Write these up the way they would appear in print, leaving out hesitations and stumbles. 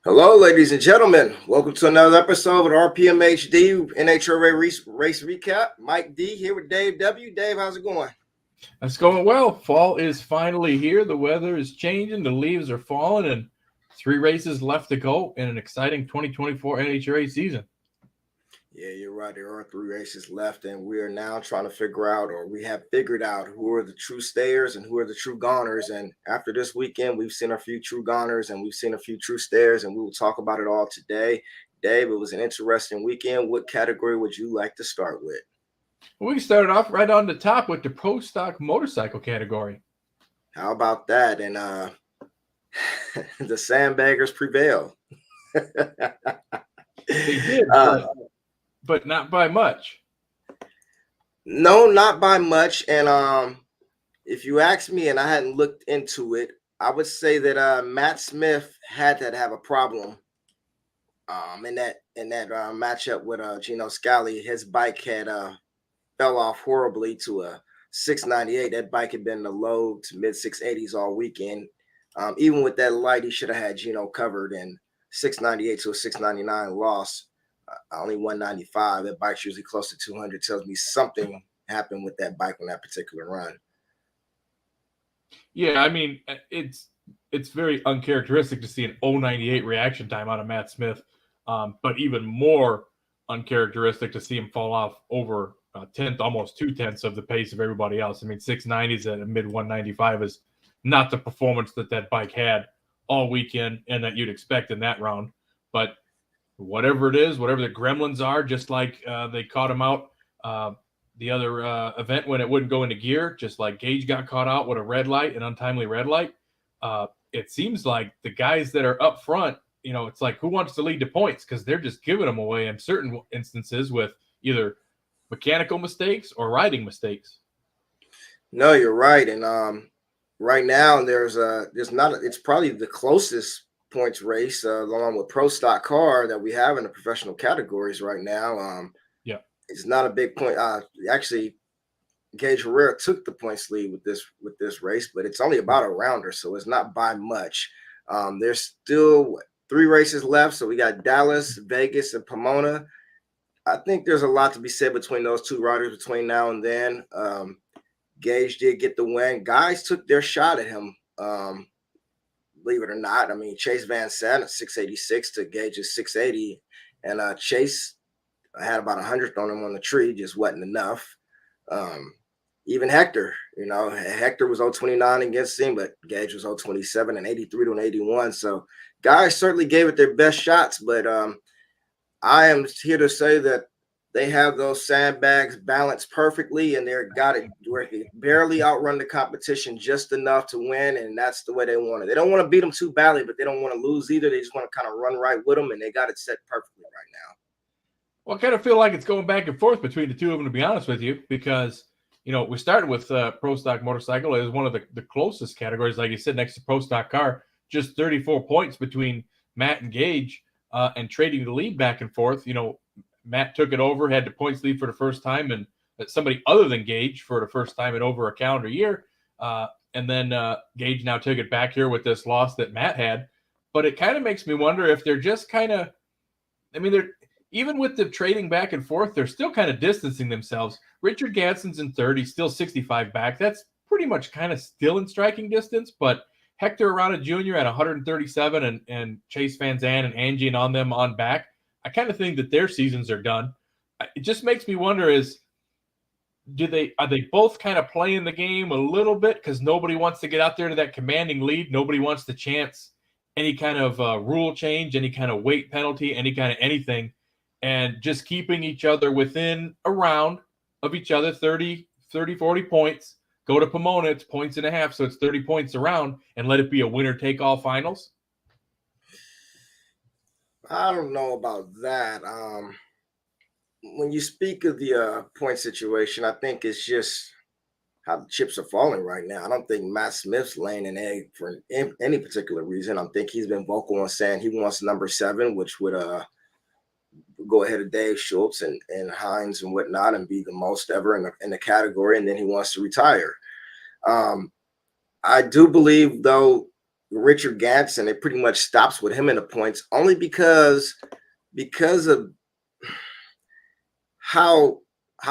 Hello, ladies and gentlemen. Welcome to another episode of RPMHD NHRA race recap. Mike D here with Dave W. Dave, how's it going? It's going well. Fall is finally here. The weather is changing. The leaves are falling, and 3 races left to go in an exciting 2024 NHRA season. Yeah, you're right. There are 3 races left, and we are now trying to figure out, or we have figured out, who are the true stayers and who are the true goners. And after this weekend, we've seen a few true goners and we've seen a few true stayers, and we will talk about it all today. Dave, it was an interesting weekend. What category would you like to start with? We started off right on the top with the Pro Stock Motorcycle category. How about that? And the sandbaggers prevail. They did, but not by much. No, not by much. And if you ask me, and I hadn't looked into it, I would say that Matt Smith had to have a problem in that matchup with Gino Scali. His bike had fell off horribly to a 698. That bike had been in the low to mid 680s all weekend. Even with that light, he should have had Gino covered, and 698 to a 699 loss. Only 195. That bike's usually close to 200. Tells me something happened with that bike on that particular run. Yeah, I mean, it's very uncharacteristic to see an 098 reaction time out of Matt Smith, but even more uncharacteristic to see him fall off over a tenth, almost 2/10 of the pace of everybody else. I mean, 690s at a mid 195 is not the performance that bike had all weekend and that you'd expect in that round. But whatever it is, whatever the gremlins are, just like they caught him out the other event when it wouldn't go into gear, just like Gage got caught out with a red light, an untimely red light. It seems like the guys that are up front, it's like, who wants to lead the points? Because they're just giving them away in certain instances with either mechanical mistakes or riding mistakes. No, you're right. And right now it's probably the closest points race along with Pro Stock car that we have in the professional categories right now. Yeah, it's not a big point. Actually, Gage Herrera took the points lead with this race, but it's only about a rounder, so it's not by much. There's still 3 races left, so we got Dallas, Vegas, and Pomona. I think there's a lot to be said between those 2 riders between now and then. Gage did get the win. Guys took their shot at him, believe it or not. I mean, Chase Van Sant at 686 to Gage's 680, and Chase had about 100th on him on the tree, just wasn't enough. Even Hector, Hector was 029 against him, but Gage was 027 and 83 to an 81. So guys certainly gave it their best shots, but I am here to say that they have those sandbags balanced perfectly, and they're got it where they barely outrun the competition just enough to win, and that's the way they want it. They don't want to beat them too badly, but they don't want to lose either. They just want to kind of run right with them, and they got it set perfectly right now. Well, I kind of feel like it's going back and forth between the 2 of them, to be honest with you, because we started with Pro Stock Motorcycle. It was one of the closest categories, like you said, next to Pro Stock Car. Just 34 points between Matt and Gage, and trading the lead back and forth. Matt took it over, had the points lead for the first time, and somebody other than Gage for the first time in over a calendar year. And then Gage now took it back here with this loss that Matt had. But it kind of makes me wonder if they're just kind of, they're even with the trading back and forth, they're still kind of distancing themselves. Richard Gadsden's in 3rd, he's still 65 back. That's pretty much kind of still in striking distance, but Hector Arana Jr. at 137 and Chase Van Sant and Angie and on them on back. I kind of think that their seasons are done. It just makes me wonder are they both kind of playing the game a little bit because nobody wants to get out there to that commanding lead. Nobody wants to chance any kind of rule change, any kind of weight penalty, any kind of anything, and just keeping each other within a round of each other, 30, 40 points. Go to Pomona, it's 1.5 points, so it's 30 points around, and let it be a winner-take-all finals? I don't know about that. When you speak of the point situation, I think it's just how the chips are falling right now. I don't think Matt Smith's laying an egg for any particular reason. I think he's been vocal on saying he wants number 7, which would go ahead of Dave Schultz and Hines and whatnot and be the most ever in the category, and then he wants to retire. I do believe, though, Richard Ganson, it pretty much stops with him in the points only because of how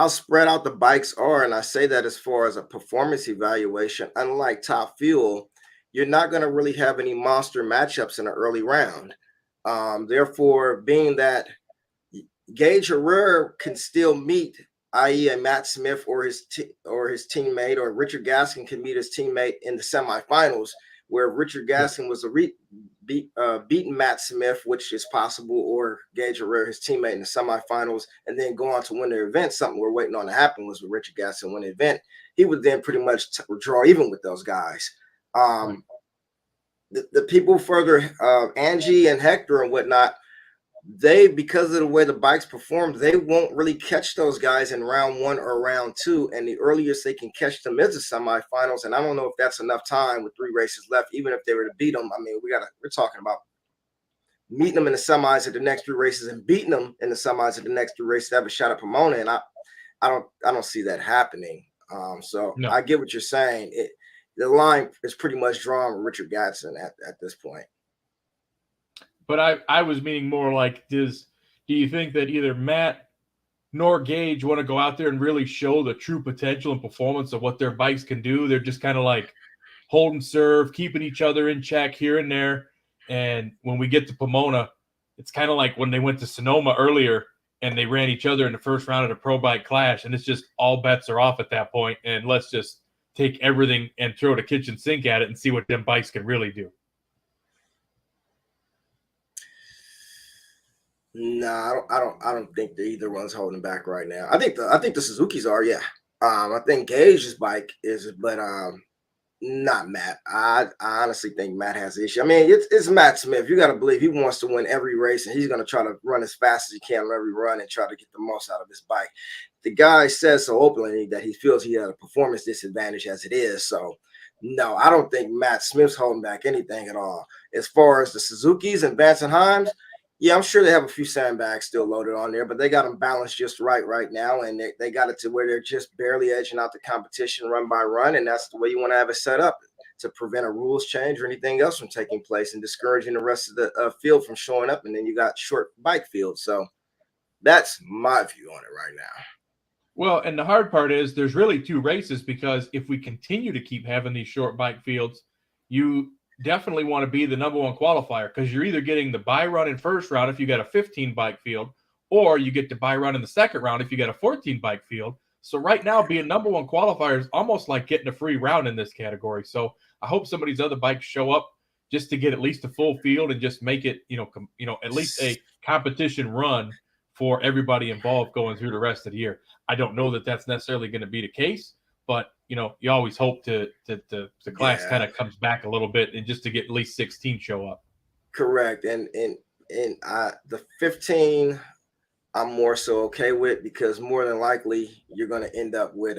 spread out the bikes are. And I say that as far as a performance evaluation, unlike Top Fuel, you're not going to really have any monster matchups in an early round. Therefore, being that Gage Herrera can still meet, i.e., a Matt Smith or his teammate, or Richard Gaskin can meet his teammate in the semifinals, where Richard Gaskin was beaten Matt Smith, which is possible, or Gage Herrera, his teammate, in the semifinals, and then go on to win the event. Something we're waiting on to happen was with Richard Gaskin win the event. He would then pretty much draw even with those guys. The people further, Angie and Hector and whatnot, they, because of the way the bikes perform, they won't really catch those guys in round 1 or round 2. And the earliest they can catch them is the semifinals. And I don't know if that's enough time with 3 races left, even if they were to beat them. I mean, we're talking about meeting them in the semis at the next 3 races and beating them in the semis at the next 3 races to have a shot at Pomona. And I don't see that happening. So no. I get what you're saying. The line is pretty much drawn with Richard Gatson at this point. But I was meaning more like, do you think that either Matt nor Gage want to go out there and really show the true potential and performance of what their bikes can do? They're just kind of like holding serve, keeping each other in check here and there. And when we get to Pomona, it's kind of like when they went to Sonoma earlier and they ran each other in the first round of the Pro Bike Clash. And it's just all bets are off at that point. And let's just take everything and throw the kitchen sink at it and see what them bikes can really do. No, I don't think that either one's holding back right now. I think the Suzuki's are, yeah. I think Gage's bike is, but not Matt. I honestly think Matt has the issue. I mean, it's Matt Smith. You got to believe he wants to win every race, and he's going to try to run as fast as he can on every run and try to get the most out of his bike. The guy says so openly that he feels he had a performance disadvantage as it is. So, no, I don't think Matt Smith's holding back anything at all. As far as the Suzukis and Vance and Himes, yeah, I'm sure they have a few sandbags still loaded on there, but they got them balanced just right now, and they got it to where they're just barely edging out the competition run by run, and that's the way you want to have it set up to prevent a rules change or anything else from taking place and discouraging the rest of the field from showing up, and then you got short bike fields. So that's my view on it right now. Well, and the hard part is there's really 2 races, because if we continue to keep having these short bike fields, you definitely want to be the number 1 qualifier, because you're either getting the bye run in first round if you got a 15 bike field, or you get the bye run in the second round if you got a 14 bike field. So right now, being number 1 qualifier is almost like getting a free round in this category. So I hope some of these other bikes show up just to get at least a full field and just make it, at least a competition run for everybody involved going through the rest of the year. I don't know that that's necessarily going to be the case, but you always hope the class kind of comes back a little bit, and just to get at least 16 show up. Correct. And the 15 I'm more so okay with, because more than likely you're going to end up with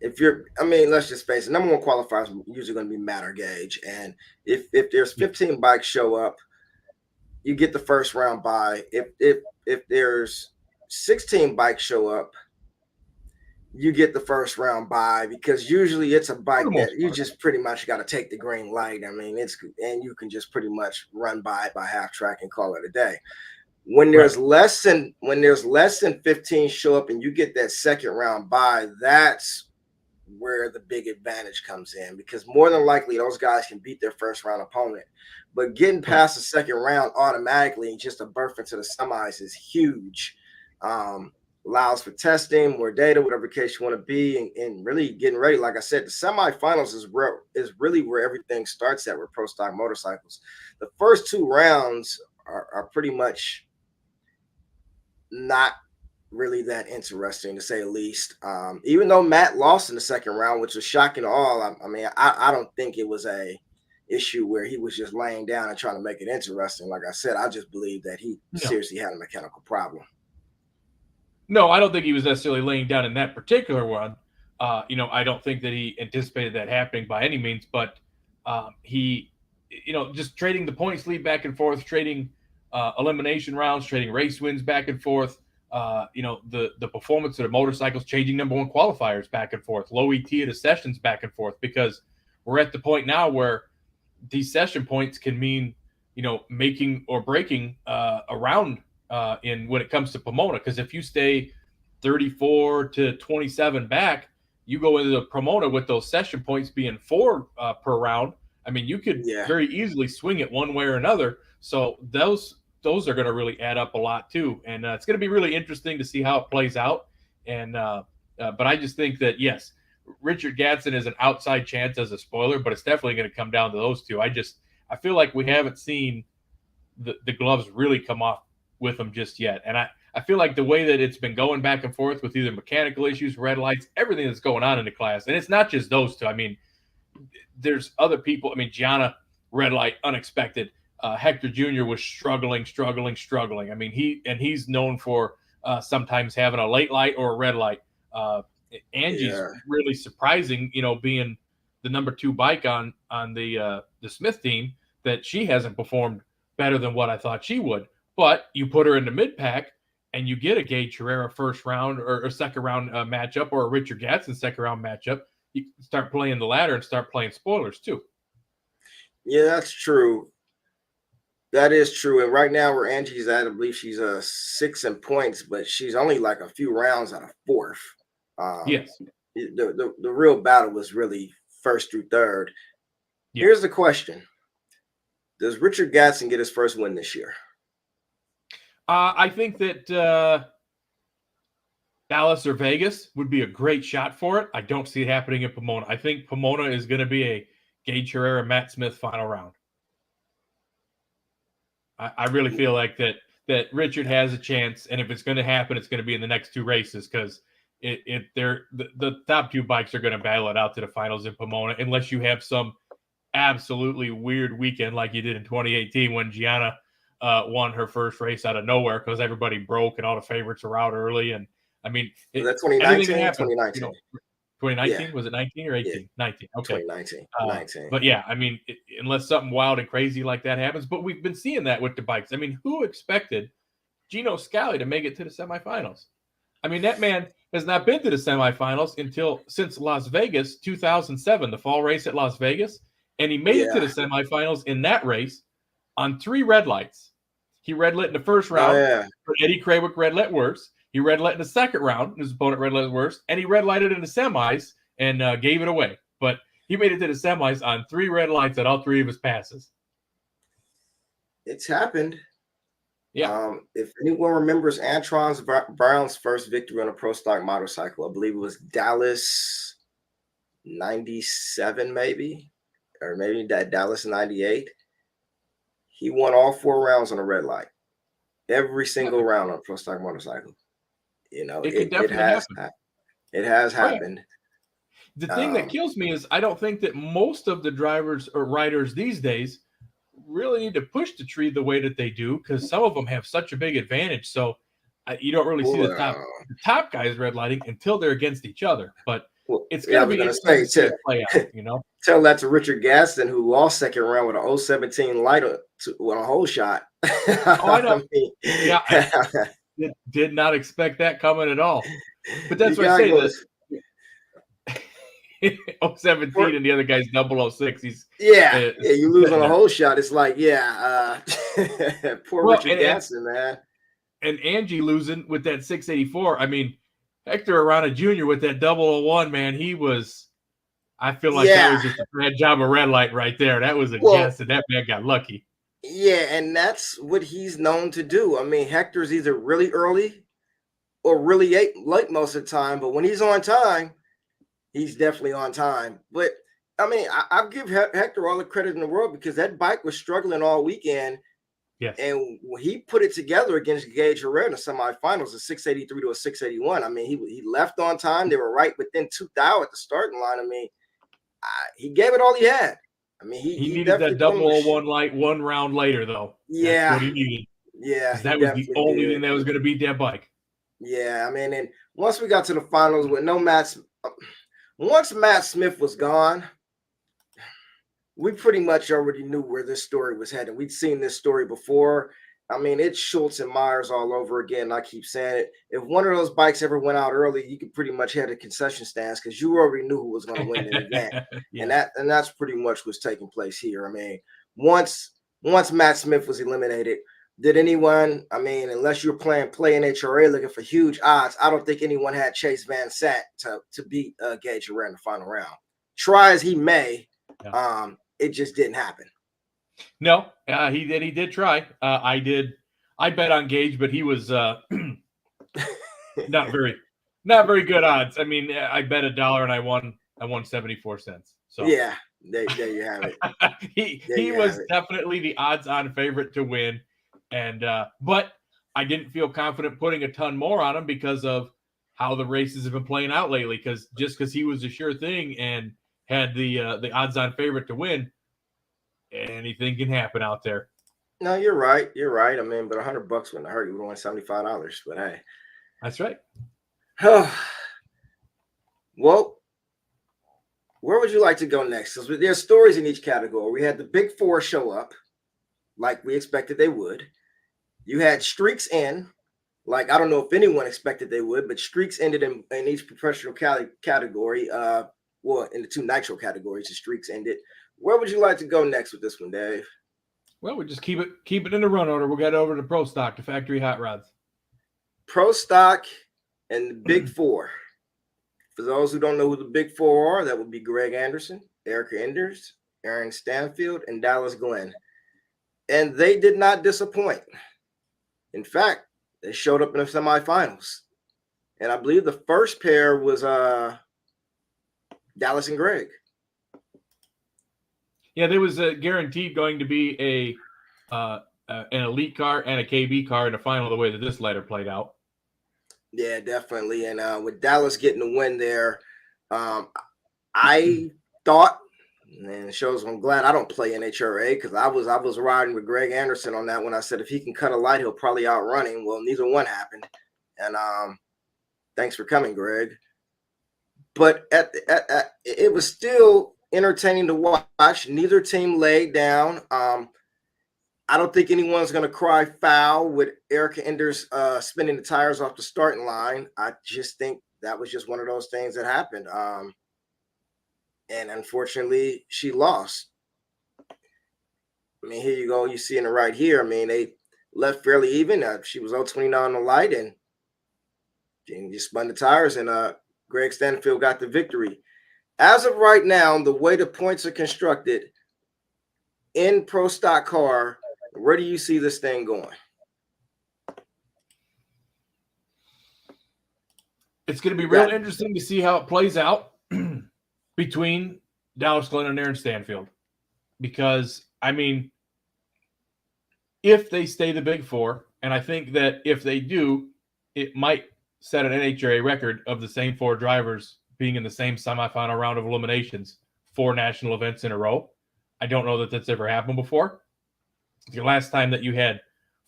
let's just face it, number 1 qualifiers are usually going to be Matt or Gage. And if there's 15 bikes show up, you get the first round bye. If there's 16 bikes show up, you get the first round bye, because usually it's a bike that you just pretty much got to take the green light. I mean, and you can just pretty much run by half track and call it a day. When there's less than 15 show up and you get that second round bye, that's where the big advantage comes in, because more than likely those guys can beat their first round opponent. But getting past the second round automatically and just a berth into the semis is huge. Allows for testing, more data, whatever case you want to be, and really getting ready. Like I said, the semifinals is really where everything starts at with Pro Stock Motorcycles. The first 2 rounds are pretty much not really that interesting, to say the least. Even though Matt lost in the second round, which was shocking to all, I don't think it was a issue where he was just laying down and trying to make it interesting. Like I said, I just believe that he seriously had a mechanical problem. No, I don't think he was necessarily laying down in that particular one. I don't think that he anticipated that happening by any means, but he, just trading the points lead back and forth, trading elimination rounds, trading race wins back and forth, the performance of the motorcycles, changing number 1 qualifiers back and forth, low ET of the sessions back and forth, because we're at the point now where these session points can mean, making or breaking a round in when it comes to Pomona. Because if you stay 34 to 27 back, you go into the Pomona with those session points being 4 per round. I mean, you could Yeah. very easily swing it one way or another. So those are going to really add up a lot too, and it's going to be really interesting to see how it plays out. And but I just think that yes, Richard Gatson is an outside chance as a spoiler, but it's definitely going to come down to those two. I I feel like we haven't seen the gloves really come off with them just yet, and I feel like the way that it's been going back and forth with either mechanical issues, red lights, everything that's going on in the class, and it's not just those two. I mean, there's other people. I mean, Gianna, red light, unexpected. Hector Jr. was struggling. I mean, he's known for sometimes having a late light or a red light. Angie's really surprising, being the number 2 bike on the Smith team, that she hasn't performed better than what I thought she would. But you put her in the mid pack and you get a Gage Herrera first round or second round matchup, or a Richard Gatson second round matchup. You start playing the ladder and start playing spoilers too. Yeah, that's true. That is true. And right now where Angie's at, I believe she's 6 in points, but she's only like a few rounds out of 4th. Yes. The real battle was really 1st through 3rd. Yeah. Here's the question. Does Richard Gatson get his first win this year? I think that Dallas or Vegas would be a great shot for it. I don't see it happening in Pomona. I think Pomona is going to be a Gage Herrera, Matt Smith final round. I really feel like that Richard has a chance, and if it's going to happen, it's going to be in the next 2 races, because the top 2 bikes are going to battle it out to the finals in Pomona, unless you have some absolutely weird weekend like you did in 2018 when Gianna won her first race out of nowhere because everybody broke and all the favorites were out early. And I mean, was that 2019? 2019. 2019? Was it 19 or 18? Yeah. 19. Okay. 2019. 19. But yeah, I mean, unless something wild and crazy like that happens, but we've been seeing that with the bikes. I mean, who expected Gino Scali to make it to the semifinals? I mean, that man has not been to the semifinals since Las Vegas 2007, the fall race at Las Vegas. And he made it to the semifinals in that race on 3 red lights. He red lit in the first round. Eddie Krawick red lit worse. He red light in the second round. His opponent red light worse. And he red lighted in the semis and gave it away. But he made it to the semis on 3 red lights at all 3 of his passes. It's happened. Yeah. If anyone remembers Antron Brown's first victory on a pro stock motorcycle, I believe it was Dallas 97, maybe, or maybe that Dallas 98. He won all 4 rounds on a red light. Every single round on a pro stock motorcycle. It has happened. The thing that kills me is I don't think that most of the drivers or riders these days really need to push the tree the way that they do, because some of them have such a big advantage. So you don't really see the top guys red lighting until they're against each other. But it's going to be interesting to see it play out, Tell that to Richard Gaston, who lost second round with an 017 light on a whole shot. I know. I did not expect that coming at all. But that's what I say. This 017 and the other guy's 006. You lose on a whole shot. It's like, poor Richard Gaston, man. And Angie losing with that 684. I mean, Hector Arana Jr. with that 001, man, I feel like that was just a bad job of red light right there. That was a guess, and that man got lucky. Yeah, and that's what he's known to do. I mean, Hector's either really early or really late most of the time, but when he's on time, he's definitely on time. But, I mean, I'll give Hector all the credit in the world, because that bike was struggling all weekend. Yes. And he put it together against Gage Herrera in the semifinals, a 683 to a 681. I mean, he left on time. They were right within 2 thou at the starting line. I mean, he gave it all he had. I mean, he needed that 001 light 1 round later, though. Yeah. That's what he needed. Yeah. That was the only thing that was going to beat that bike. Yeah. I mean, and once we got to the finals with once Matt Smith was gone, we pretty much already knew where this story was headed. We'd seen this story before, I mean, it's Schultz and Myers all over again. I keep saying it. If one of those bikes ever went out early, you could pretty much head to concession stands because you already knew who was going to win the event. Yeah. And that's pretty much what's taking place here. I mean, once Matt Smith was eliminated, did anyone? I mean, unless you're playing NHRA looking for huge odds, I don't think anyone had Chase Van Sant to beat Gage Herrera in the final round. Try as he may, it just didn't happen. No, he did try. I bet on Gage, but he was not very good odds. I mean, I bet $1 and I won 74 cents. So yeah, there you have it. he was definitely the odds-on favorite to win, and but I didn't feel confident putting a ton more on him because of how the races have been playing out lately. Because he was a sure thing and had the odds-on favorite to win. Anything can happen out there. No, you're right. You're right. I mean, but $100 wouldn't hurt. You would have won $75. But hey, that's right. Well, where would you like to go next? Because there's stories in each category. We had the big four show up, like we expected they would. You had streaks in, like I don't know if anyone expected they would, but streaks ended in each professional category. Well, in the 2 nitro categories, the streaks ended. Where would you like to go next with this one, Dave? Well, we just keep it in the run order. We'll get over to Pro Stock, to factory hot rods. Pro Stock and the big four. For those who don't know who the big four are, that would be Greg Anderson, Erica Enders, Aaron Stanfield, and Dallas Glenn. And they did not disappoint. In fact, they showed up in the semifinals. And I believe the first pair was Dallas and Greg. Yeah, there was guaranteed going to be an elite car and a KB car in the final the way that this letter played out. Yeah, definitely. And with Dallas getting the win there, I thought, and it shows I'm glad I don't play NHRA because I was riding with Greg Anderson on that one. I said if he can cut a light, he'll probably outrun him. Well, neither one happened. And thanks for coming, Greg. But it was still entertaining to watch. Neither team laid down. I don't think anyone's going to cry foul with Erica Enders spinning the tires off the starting line. I just think that was just one of those things that happened. And unfortunately, she lost. I mean, here you go. You see it right here. I mean, they left fairly even. She was 0-29 on the light and just spun the tires, and Greg Stanfield got the victory. As of right now, the way the points are constructed in Pro Stock Car, where do you see this thing going? It's going to be real interesting to see how it plays out between Dallas Glenn and Aaron Stanfield. Because, I mean, if they stay the big four, and I think that if they do, it might set an NHRA record of the same 4 drivers being in the same semifinal round of eliminations 4 national events in a row. I don't know that that's ever happened before. The last time that you had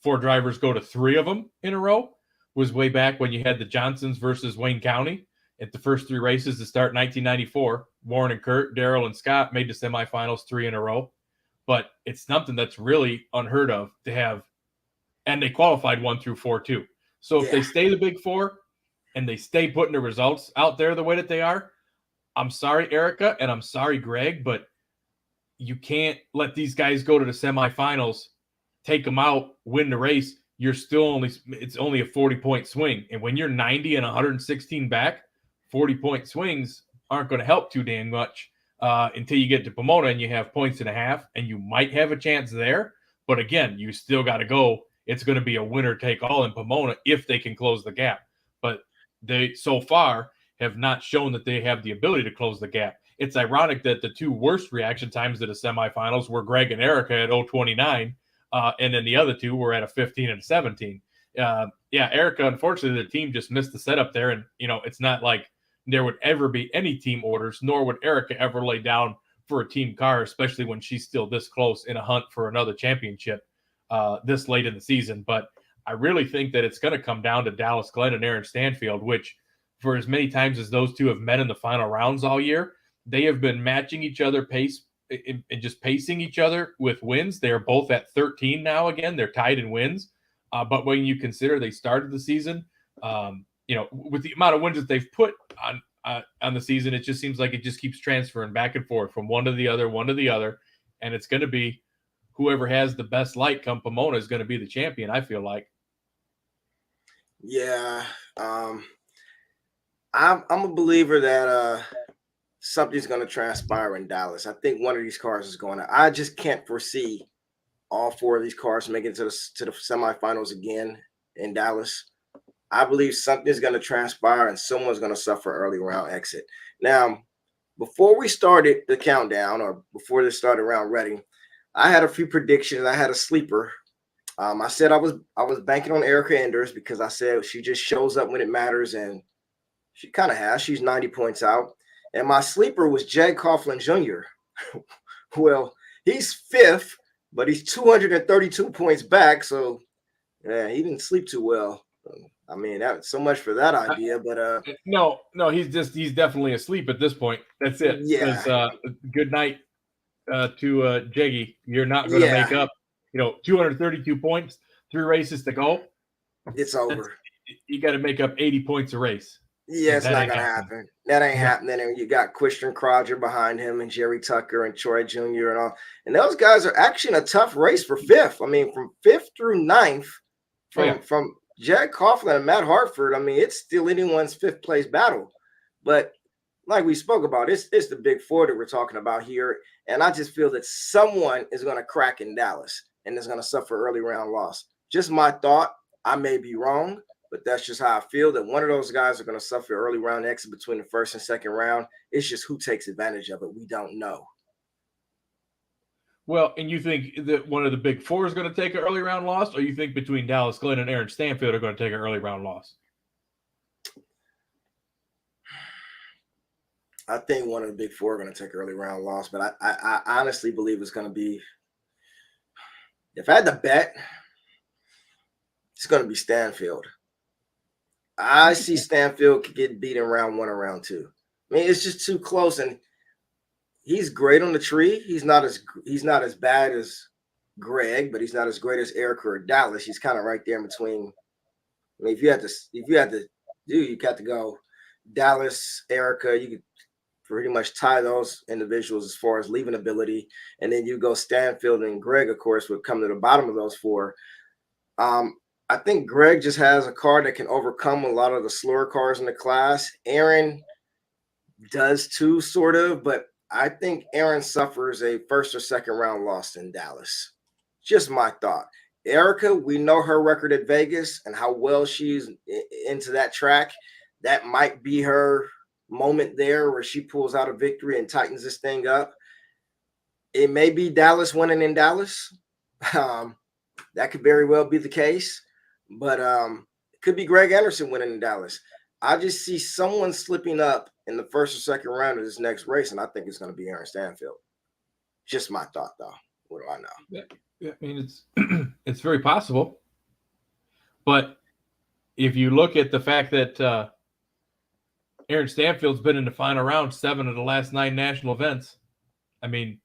4 drivers go to 3 of them in a row was way back when you had the Johnsons versus Wayne County at the first 3 races to start 1994. Warren and Kurt, Daryl and Scott made the semifinals 3 in a row. But it's something that's really unheard of to have. And they qualified 1 through 4 too. So if they stay the big 4 and they stay putting the results out there the way that they are, I'm sorry, Erica, and I'm sorry, Greg, but you can't let these guys go to the semifinals, take them out, win the race. It's only a 40-point swing. And when you're 90 and 116 back, 40-point swings aren't going to help too damn much until you get to Pomona and you have points and a half, and you might have a chance there. But again, you still got to go. It's going to be a winner take all in Pomona if they can close the gap. But they so far have not shown that they have the ability to close the gap. It's ironic that the 2 worst reaction times to the semifinals were Greg and Erica at 0:29, and then the other 2 were at a 15 and a 17. Erica, unfortunately, the team just missed the setup there, and it's not like there would ever be any team orders, nor would Erica ever lay down for a team car, especially when she's still this close in a hunt for another championship this late in the season. But I really think that it's going to come down to Dallas Glenn and Aaron Stanfield, which for as many times as those 2 have met in the final rounds all year, they have been matching each other pace and just pacing each other with wins. They are both at 13 now again. They're tied in wins. But when you consider they started the season, with the amount of wins that they've put on the season, it just seems like it just keeps transferring back and forth from one to the other, and it's going to be whoever has the best light come Pomona is going to be the champion. I feel like. Yeah, I'm a believer that something's going to transpire in Dallas. I think one of these cars is going to. I just can't foresee all 4 of these cars making it to the semifinals again in Dallas. I believe something's going to transpire and someone's going to suffer early round exit. Now, before we started the countdown, or before this started round ready, I had a few predictions. I had a sleeper. I said I was banking on Erica Enders because I said she just shows up when it matters, and she kind of has. She's 90 points out. And my sleeper was Jed Coughlin Jr. Well, he's 5th, but he's 232 points back. So, yeah, he didn't sleep too well. I mean, that's so much for that idea. But no, he's definitely asleep at this point. That's it. Yeah. Good night to Jeggy. You're not going to make up, 232 points, 3 races to go. It's over. You got to make up 80 points a race. Yeah, it's not going to happen. That ain't happening. And you got Christian Crowder behind him, and Jerry Tucker and Troy Jr. and all. And those guys are actually in a tough race for 5th. I mean, from 5th through 9th, from Jed Coughlin and Matt Hartford, I mean, it's still anyone's 5th place battle. But like we spoke about, it's the big 4 that we're talking about here. And I just feel that someone is going to crack in Dallas and is going to suffer early round loss. Just my thought. I may be wrong, but that's just how I feel, that one of those guys are going to suffer early round exit between the 1st and 2nd round. It's just who takes advantage of it. We don't know. Well, and you think that one of the big 4 is going to take an early round loss, or you think between Dallas Glenn and Aaron Stanfield are going to take an early round loss? I think one of the big 4 are going to take an early round loss, but I honestly believe it's going to be, if I had to bet, it's going to be Stanfield. I see Stanfield get beat in round 1 or round 2. I mean, it's just too close, and he's great on the tree. He's not as bad as Greg, but he's not as great as Erica or Dallas. He's kind of right there in between. I mean, if you had to go Dallas, Erica, you could pretty much tie those individuals as far as leaving ability, and then you go Stanfield and Greg, of course, would come to the bottom of those 4. I think Greg just has a car that can overcome a lot of the slower cars in the class. Aaron does too, sort of, but I think Aaron suffers a 1st or 2nd round loss in Dallas. Just my thought. Erica, we know her record at Vegas and how well she's into that track. That might be her moment there where she pulls out a victory and tightens this thing up. It may be Dallas winning in Dallas. That could very well be the case. But it could be Greg Anderson winning in Dallas. I just see someone slipping up in the 1st or 2nd round of this next race, and I think it's going to be Aaron Stanfield. Just my thought, though. What do I know? Yeah, I mean, it's very possible. But if you look at the fact that Aaron Stanfield's been in the final round 7 of the last 9 national events, I mean,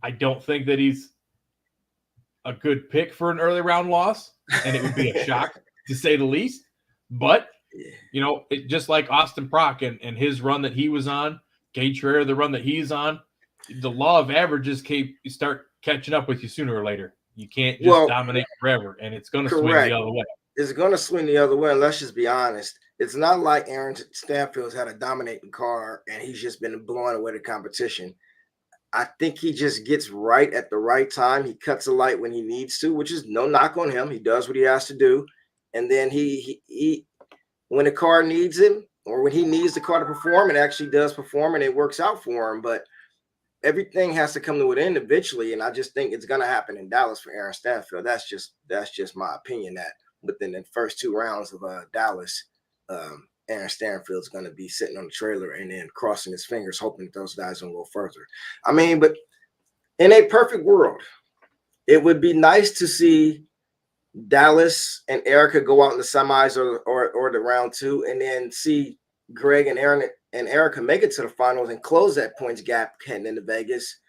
I don't think that he's a good pick for an early round loss, and it would be a shock to say the least. But, just like Austin Prock and his run that he was on, Gage Ferrer, the run that he's on, the law of averages start catching up with you sooner or later. You can't just dominate forever, and it's going to swing the other way. It's going to swing the other way, and let's just be honest. It's not like Aaron Stanfield's had a dominating car, and he's just been blowing away the competition. I think he just gets right at the right time. He cuts the light when he needs to, which is no knock on him. He does what he has to do. And then he when the car needs him, or when he needs the car to perform, it actually does perform, and it works out for him. But everything has to come to an end eventually, and I just think it's going to happen in Dallas for Aaron Stanfield. That's just my opinion, that within the first 2 rounds of Dallas, Aaron Stanfield's going to be sitting on the trailer and then crossing his fingers, hoping that those guys don't go further. I mean, but in a perfect world, it would be nice to see Dallas and Erica go out in the semis or the round 2, and then see Greg and Aaron and Erica make it to the finals and close that points gap heading into Vegas,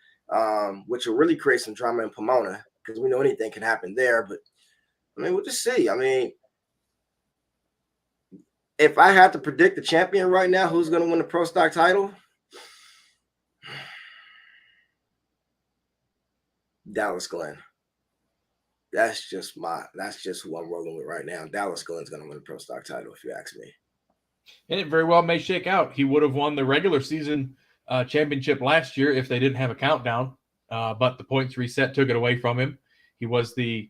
which will really create some drama in Pomona, because we know anything can happen there. But I mean, we'll just see. I mean, if I had to predict the champion right now, who's going to win the Pro Stock title? Dallas Glenn. That's just who I'm rolling with right now. Dallas Glenn's going to win the Pro Stock title, if you ask me. And it very well may shake out. He would have won the regular season championship last year if they didn't have a countdown, but the points reset took it away from him. He was the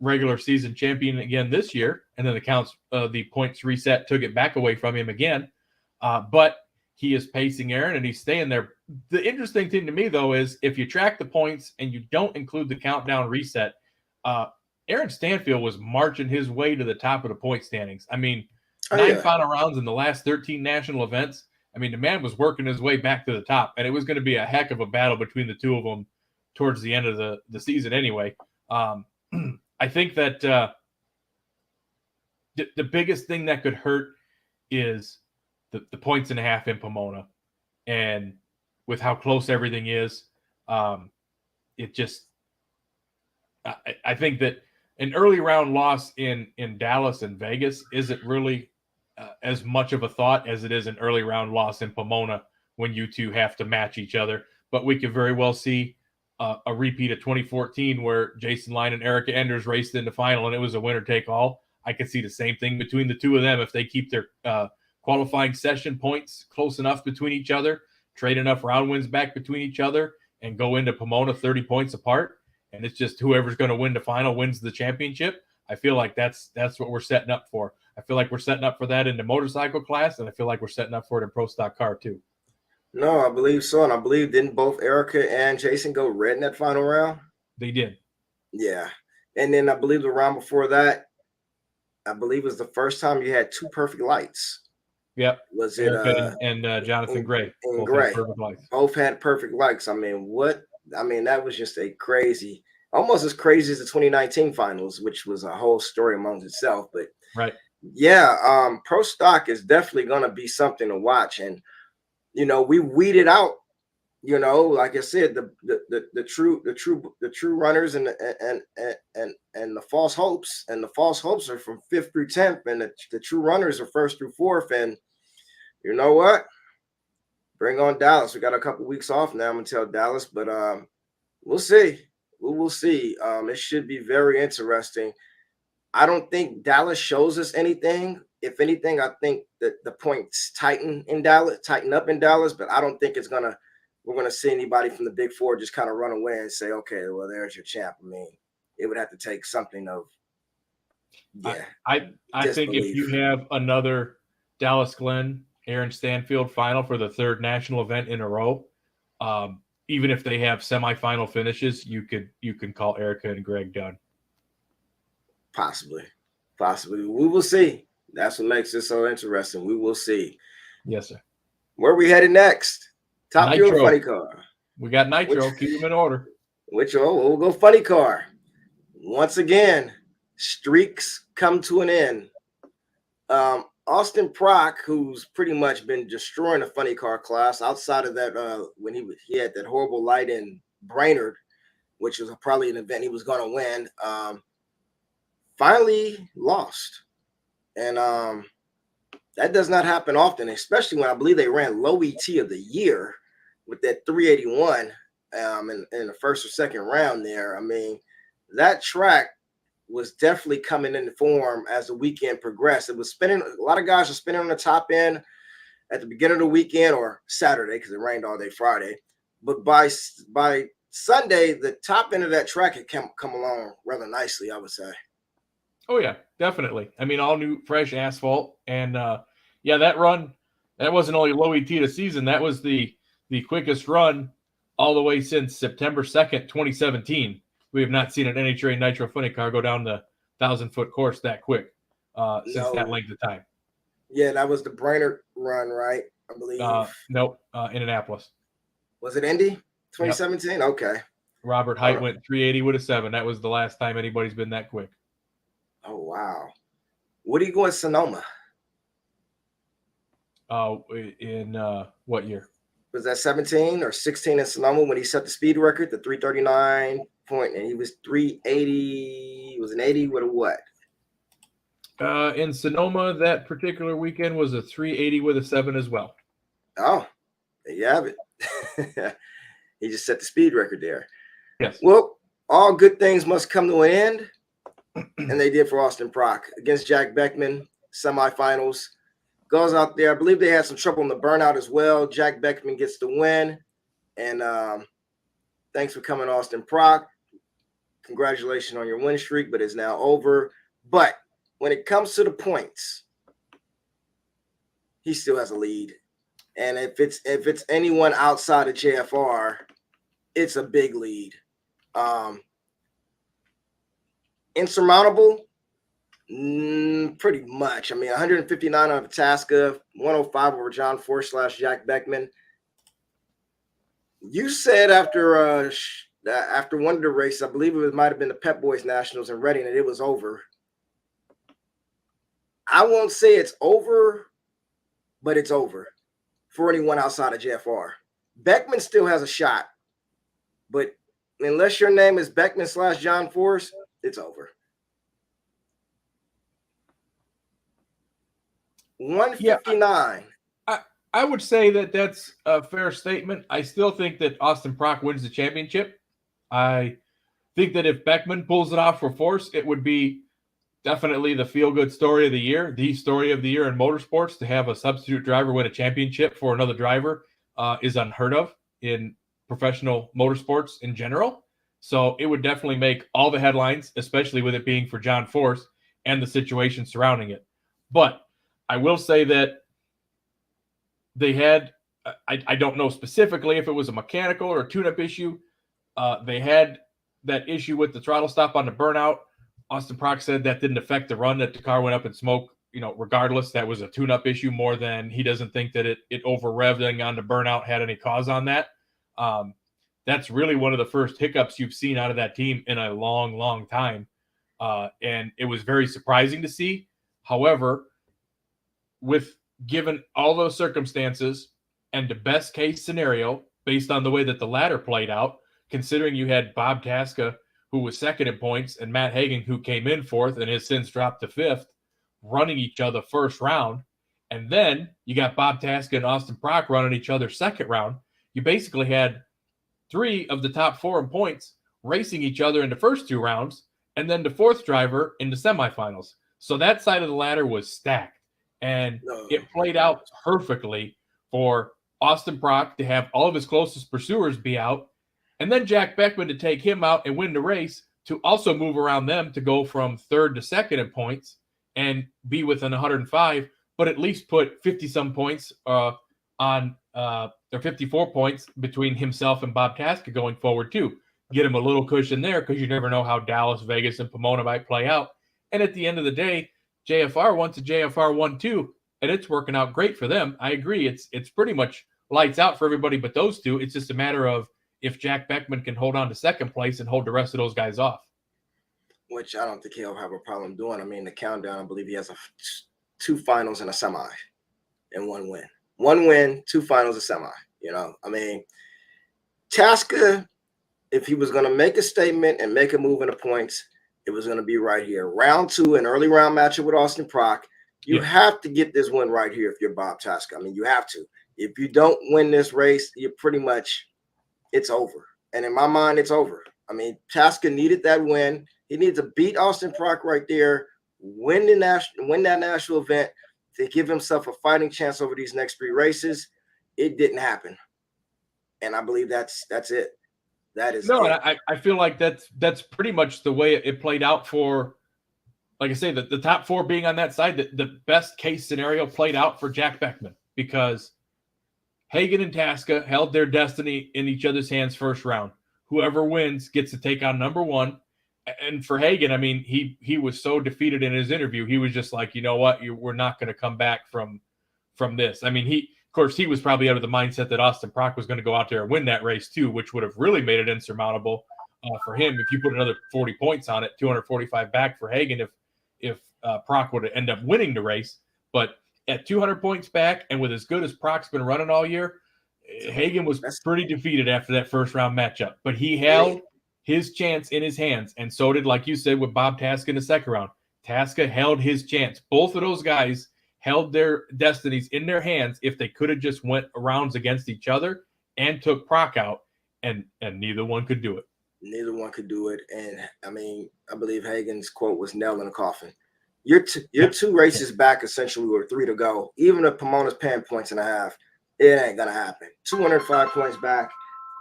regular season champion again this year, and then the points reset took it back away from him again. But he is pacing Aaron, and he's staying there. The interesting thing to me, though, is if you track the points and you don't include the countdown reset, Aaron Stanfield was marching his way to the top of the point standings. I mean, 9 final rounds in the last 13 national events. I mean, the man was working his way back to the top, and it was going to be a heck of a battle between the two of them towards the end of the season anyway. I think that the biggest thing that could hurt is the points and a half in Pomona. And with how close everything is, it just – I think that an early round loss in Dallas and Vegas isn't really as much of a thought as it is an early round loss in Pomona when you two have to match each other. But we could very well see a repeat of 2014 where Jason Line and Erica Enders raced in the final and it was a winner take all. I could see the same thing between the two of them if they keep their qualifying session points close enough between each other, trade enough round wins back between each other, and go into Pomona 30 points apart. And it's just whoever's going to win the final wins the championship. I feel like that's what we're setting up for. I feel like we're setting up for that in the motorcycle class, and I feel like we're setting up for it in Pro Stock Car too. No, I believe so. And I believe didn't both Erica and Jason go red in that final round? They did. Yeah. And then I believe the round before that, I believe was the first time you had two perfect lights. Yep. Was it Erica and Jonathan Gray? And both Gray. had perfect lights. Both had perfect lights. I mean, that was just a crazy, almost as crazy as the 2019 finals, which was a whole story amongst itself. But right. Yeah, Pro Stock is definitely going to be something to watch. And we weeded out, like I said, the true runners and the false hopes, and the false hopes are from 5th through 10th, and the true runners are 1st through 4th. And you know what? Bring on Dallas. We got a couple weeks off now. I'm gonna tell Dallas, but we'll see. We will see. It should be very interesting. I don't think Dallas shows us anything. If anything, I think that the points tighten up in Dallas, but I don't think we're gonna see anybody from the Big Four just kind of run away and say, okay, well, there's your champ. I mean, it would have to take something of, yeah. I think if you have another Dallas Glenn, Aaron Stanfield final for the 3rd national event in a row, even if they have semifinal finishes, you can call Erica and Greg done. Possibly. We will see. That's what makes it so interesting. We will see. Yes, sir. Where are we headed next? Top Fuel Nitro. Funny Car. We got Nitro. Keep them in order. We'll go Funny Car. Once again, streaks come to an end. Austin Prock, who's pretty much been destroying the Funny Car class outside of that when he had that horrible light in Brainerd, which was probably an event he was going to win, finally lost. And that does not happen often, especially when I believe they ran low ET of the year with that 381 in the 1st or 2nd round there. I mean, that track was definitely coming into form as the weekend progressed. It was spinning. A lot of guys are spinning on the top end at the beginning of the weekend or Saturday because it rained all day Friday. But by Sunday, the top end of that track had come along rather nicely, I would say. Oh, yeah, definitely. I mean, all new, fresh asphalt. And, that run, that wasn't only low ET of the season. That was the quickest run all the way since September 2nd, 2017. We have not seen an NHRA Nitro Funny Car go down the 1,000-foot course that quick since that length of time. Yeah, that was the Brainerd run, right? I believe. Nope, Indianapolis. Was it Indy 2017? Yep. Okay. Robert Height went 380 with a 7. That was the last time anybody's been that quick. Oh, wow. What do you go in Sonoma? In what year? Was that 17 or 16 in Sonoma when he set the speed record, the 339.5 point, and he was 380. Was an 80 with a what? In Sonoma, that particular weekend was a 380 with a 7 as well. Oh, there you have it. He just set the speed record there. Yes. Well, all good things must come to an end, and they did for Austin Prock against Jack Beckman, semifinals. Goes out there. I believe they had some trouble in the burnout as well. Jack Beckman gets the win, and thanks for coming, Austin Prock. Congratulations on your win streak, but it's now over. But when it comes to the points, he still has a lead. And if it's anyone outside of JFR, it's a big lead. Insurmountable, pretty much. I mean, 159 on Tasca, 105 over John Force / Jack Beckman. You said after one of the races, I believe it might have been the Pep Boys Nationals in Reading, that it was over. I won't say it's over, but it's over for anyone outside of JFR. Beckman still has a shot, but unless your name is Beckman / John Force, it's over. 159. I would say that that's a fair statement. I still think that Austin Prock wins the championship. I think that if Beckman pulls it off for Force, it would be definitely the feel-good story of the year, the story of the year in motorsports. To have a substitute driver win a championship for another driver is unheard of in professional motorsports in general. So it would definitely make all the headlines, especially with it being for John Force and the situation surrounding it. But I will say that they had, I don't know specifically if it was a mechanical or a tune-up issue. They had that issue with the throttle stop on the burnout. Austin Prock said that didn't affect the run, that the car went up in smoke. Regardless, that was a tune-up issue more than he doesn't think that it over-revving on the burnout had any cause on that. That's really one of the first hiccups you've seen out of that team in a long, long time. And it was very surprising to see. However, given all those circumstances and the best case scenario based on the way that the ladder played out, considering you had Bob Tasca, who was second in points, and Matt Hagan, who came in fourth and has since dropped to fifth, running each other first round. And then you got Bob Tasca and Austin Prock running each other second round. You basically had 3 of the top 4 in points racing each other in the first 2 rounds, and then the fourth driver in the semifinals. So that side of the ladder was stacked. And it played out perfectly for Austin Prock to have all of his closest pursuers be out, and then Jack Beckman to take him out and win the race, to also move around them to go from third to second in points and be within 105, but at least put 50-some points on or 54 points between himself and Bob Tasca going forward too. Get him a little cushion there, because you never know how Dallas, Vegas, and Pomona might play out. And at the end of the day, JFR won to JFR 1-2, and it's working out great for them. I agree. It's pretty much lights out for everybody but those two. It's just a matter of if Jack Beckman can hold on to second place and hold the rest of those guys off. Which I don't think he'll have a problem doing. I mean, the countdown, I believe he has 2 finals and a semi and 1 win. 1 win, 2 finals, a semi. I mean, Tasca, if he was going to make a statement and make a move in the points, it was going to be right here. Round 2, an early round matchup with Austin Prock. You have to get this win right here if you're Bob Tasca. I mean, you have to. If you don't win this race, you're pretty much, it's over. And in my mind, it's over. I mean, Tasca needed that win. He needed to beat Austin Prock right there, win that national event to give himself a fighting chance over these next 3 races. It didn't happen. And I believe that's it. That is no, it. I feel like that's pretty much the way it played out for, like I say, the top 4 being on that side. The best case scenario played out for Jack Beckman, because Hagan and Tasca held their destiny in each other's hands first round. Whoever wins gets to take on number 1. And for Hagan, I mean, he was so defeated in his interview. He was just like, you know what, we're not going to come back from this. I mean, of course, he was probably out of the mindset that Austin Prock was going to go out there and win that race too, which would have really made it insurmountable for him if you put another 40 points on it, 245 back for Hagan if Prock would end up winning the race. But at 200 points back, and with as good as Prock's been running all year, Hagan was pretty defeated after that first round matchup. But he held his chance in his hands, and so did, like you said, with Bob Tasca in the second round. Tasca held his chance. Both of those guys held their destinies in their hands if they could have just went rounds against each other and took Proc out, and neither one could do it. Neither one could do it. And I mean, I believe Hagen's quote was nail in the coffin. You're two races back, essentially, with 3 to go. Even if Pomona's paying 1.5 points, it ain't gonna happen. 205 points back,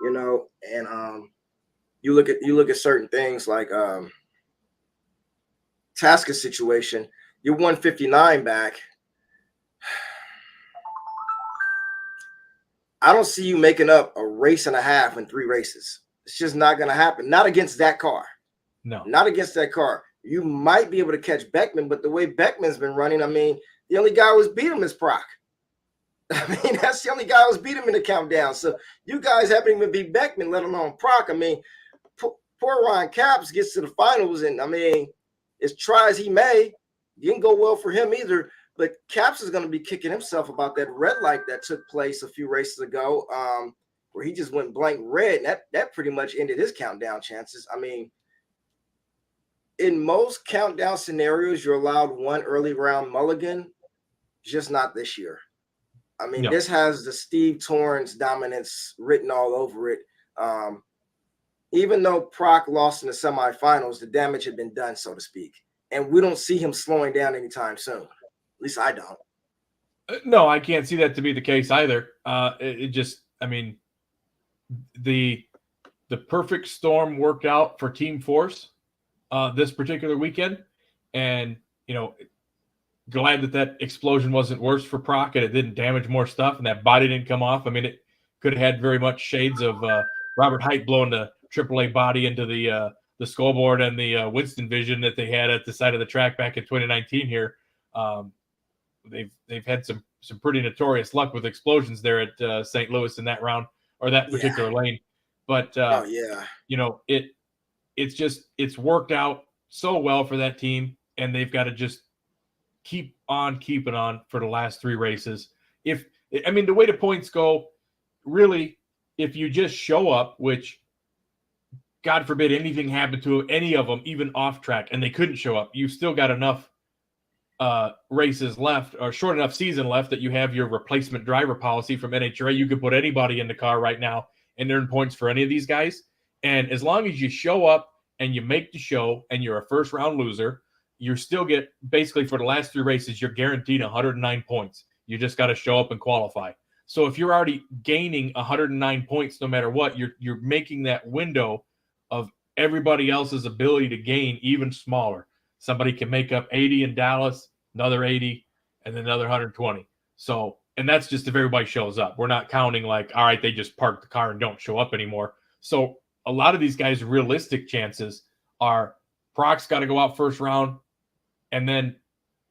you know. And you look at certain things like Tasca's situation. You're 159 back. I don't see you making up a race and a half in 3 races. It's just not going to happen. Not against that car. No. Not against that car. You might be able to catch Beckman, but the way Beckman's been running, I mean, the only guy who's beat him is Proc. I mean, that's the only guy who's beat him in the countdown. So you guys haven't even beat Beckman, let alone Proc. I mean, poor Ryan Capps gets to the finals, and I mean, as try as he may, it didn't go well for him either. But Capps is going to be kicking himself about that red light that took place a few races ago, where he just went blank red. And that pretty much ended his countdown chances. I mean, in most countdown scenarios, you're allowed 1 early round mulligan, just not this year. I mean, No. This has the Steve Torrance dominance written all over it. Even though Proc lost in the semifinals, the damage had been done, so to speak. And we don't see him slowing down anytime soon. At least I don't. No, I can't see that to be the case either. It just, I mean, the perfect storm worked out for Team Force this particular weekend. And, you know, glad that explosion wasn't worse for Proc and it didn't damage more stuff and that body didn't come off. I mean, it could have had very much shades of Robert Height blowing the AAA body into the scoreboard and the Winston Vision that they had at the side of the track back in 2019 here. They've had some pretty notorious luck with explosions there at St. Louis in that round or that particular lane. But you know, it's worked out so well for that team, and they've got to just keep on keeping on for the last 3 races. The way the points go, really, if you just show up, which God forbid anything happened to any of them, even off track, and they couldn't show up, you've still got enough races left or short enough season left that you have your replacement driver policy from NHRA. You could put anybody in the car right now and earn points for any of these guys. And as long as you show up and you make the show and you're a first round loser, you still get basically for the last 3 races, you're guaranteed 109 points. You just got to show up and qualify. So if you're already gaining 109 points, no matter what, you're making that window of everybody else's ability to gain even smaller. Somebody can make up 80 in Dallas, another 80, and then another 120. So, and that's just if everybody shows up. We're not counting like, all right, they just park the car and don't show up anymore. So a lot of these guys' realistic chances are Proc's got to go out first round. And then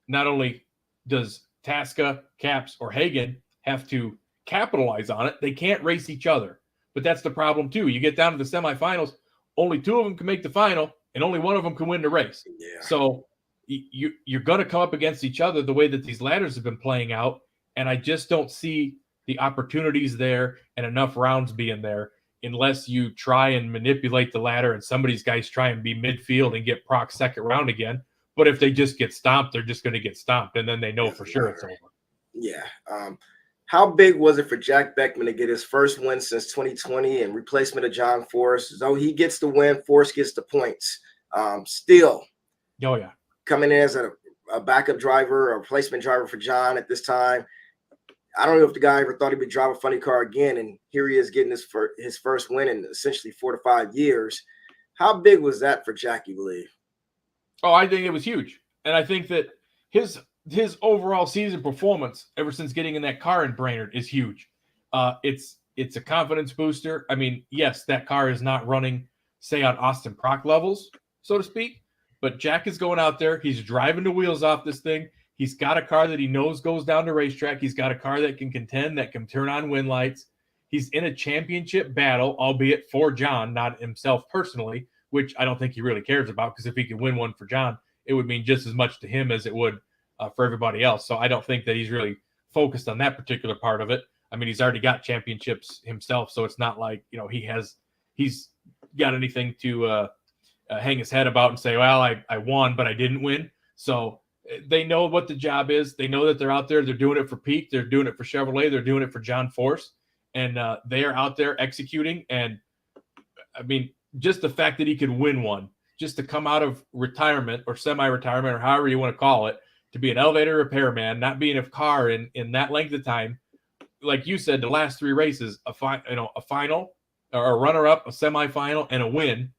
not only does Tasca, Capps, or Hagen have to capitalize on it, they can't race each other. But that's the problem too. You get down to the semifinals, only 2 of them can make the final, and only 1 of them can win the race. Yeah. So you're going to come up against each other the way that these ladders have been playing out, and I just don't see the opportunities there and enough rounds being there unless you try and manipulate the ladder and some of these guys try and be midfield and get Proc second round again. But if they just get stomped, they're just going to get stomped, and then they know for sure it's over. Yeah. How big was it for Jack Beckman to get his first win since 2020 in replacement of John Force? So he gets the win, Force gets the points. Still, oh yeah, coming in as a backup driver, a replacement driver for John at this time. I don't know if the guy ever thought he would drive a funny car again, and here he is getting his first win in essentially 4 to 5 years. How big was that for Jack, you believe? Oh, I think it was huge, and I think that his overall season performance ever since getting in that car in Brainerd is huge. It's a confidence booster. I mean, yes, that car is not running, say, on Austin Proc levels, so to speak, but Jack is going out there. He's driving the wheels off this thing. He's got a car that he knows goes down the racetrack. He's got a car that can contend, that can turn on wind lights. He's in a championship battle, albeit for John, not himself personally, which I don't think he really cares about, because if he could win one for John, it would mean just as much to him as it would for everybody else. So I don't think that he's really focused on that particular part of it. I mean, he's already got championships himself, so it's not like, you know, he's got anything to hang his head about and say, well, I won, but I didn't win. So they know what the job is. They know that they're out there. They're doing it for Peak. They're doing it for Chevrolet. They're doing it for John Force. And they are out there executing. And, I mean, just the fact that he could win one, just to come out of retirement or semi-retirement or however you want to call it, to be an elevator repairman, not be in a car in that length of time. Like you said, the last 3 races, a final or a runner-up, a semifinal, and a win.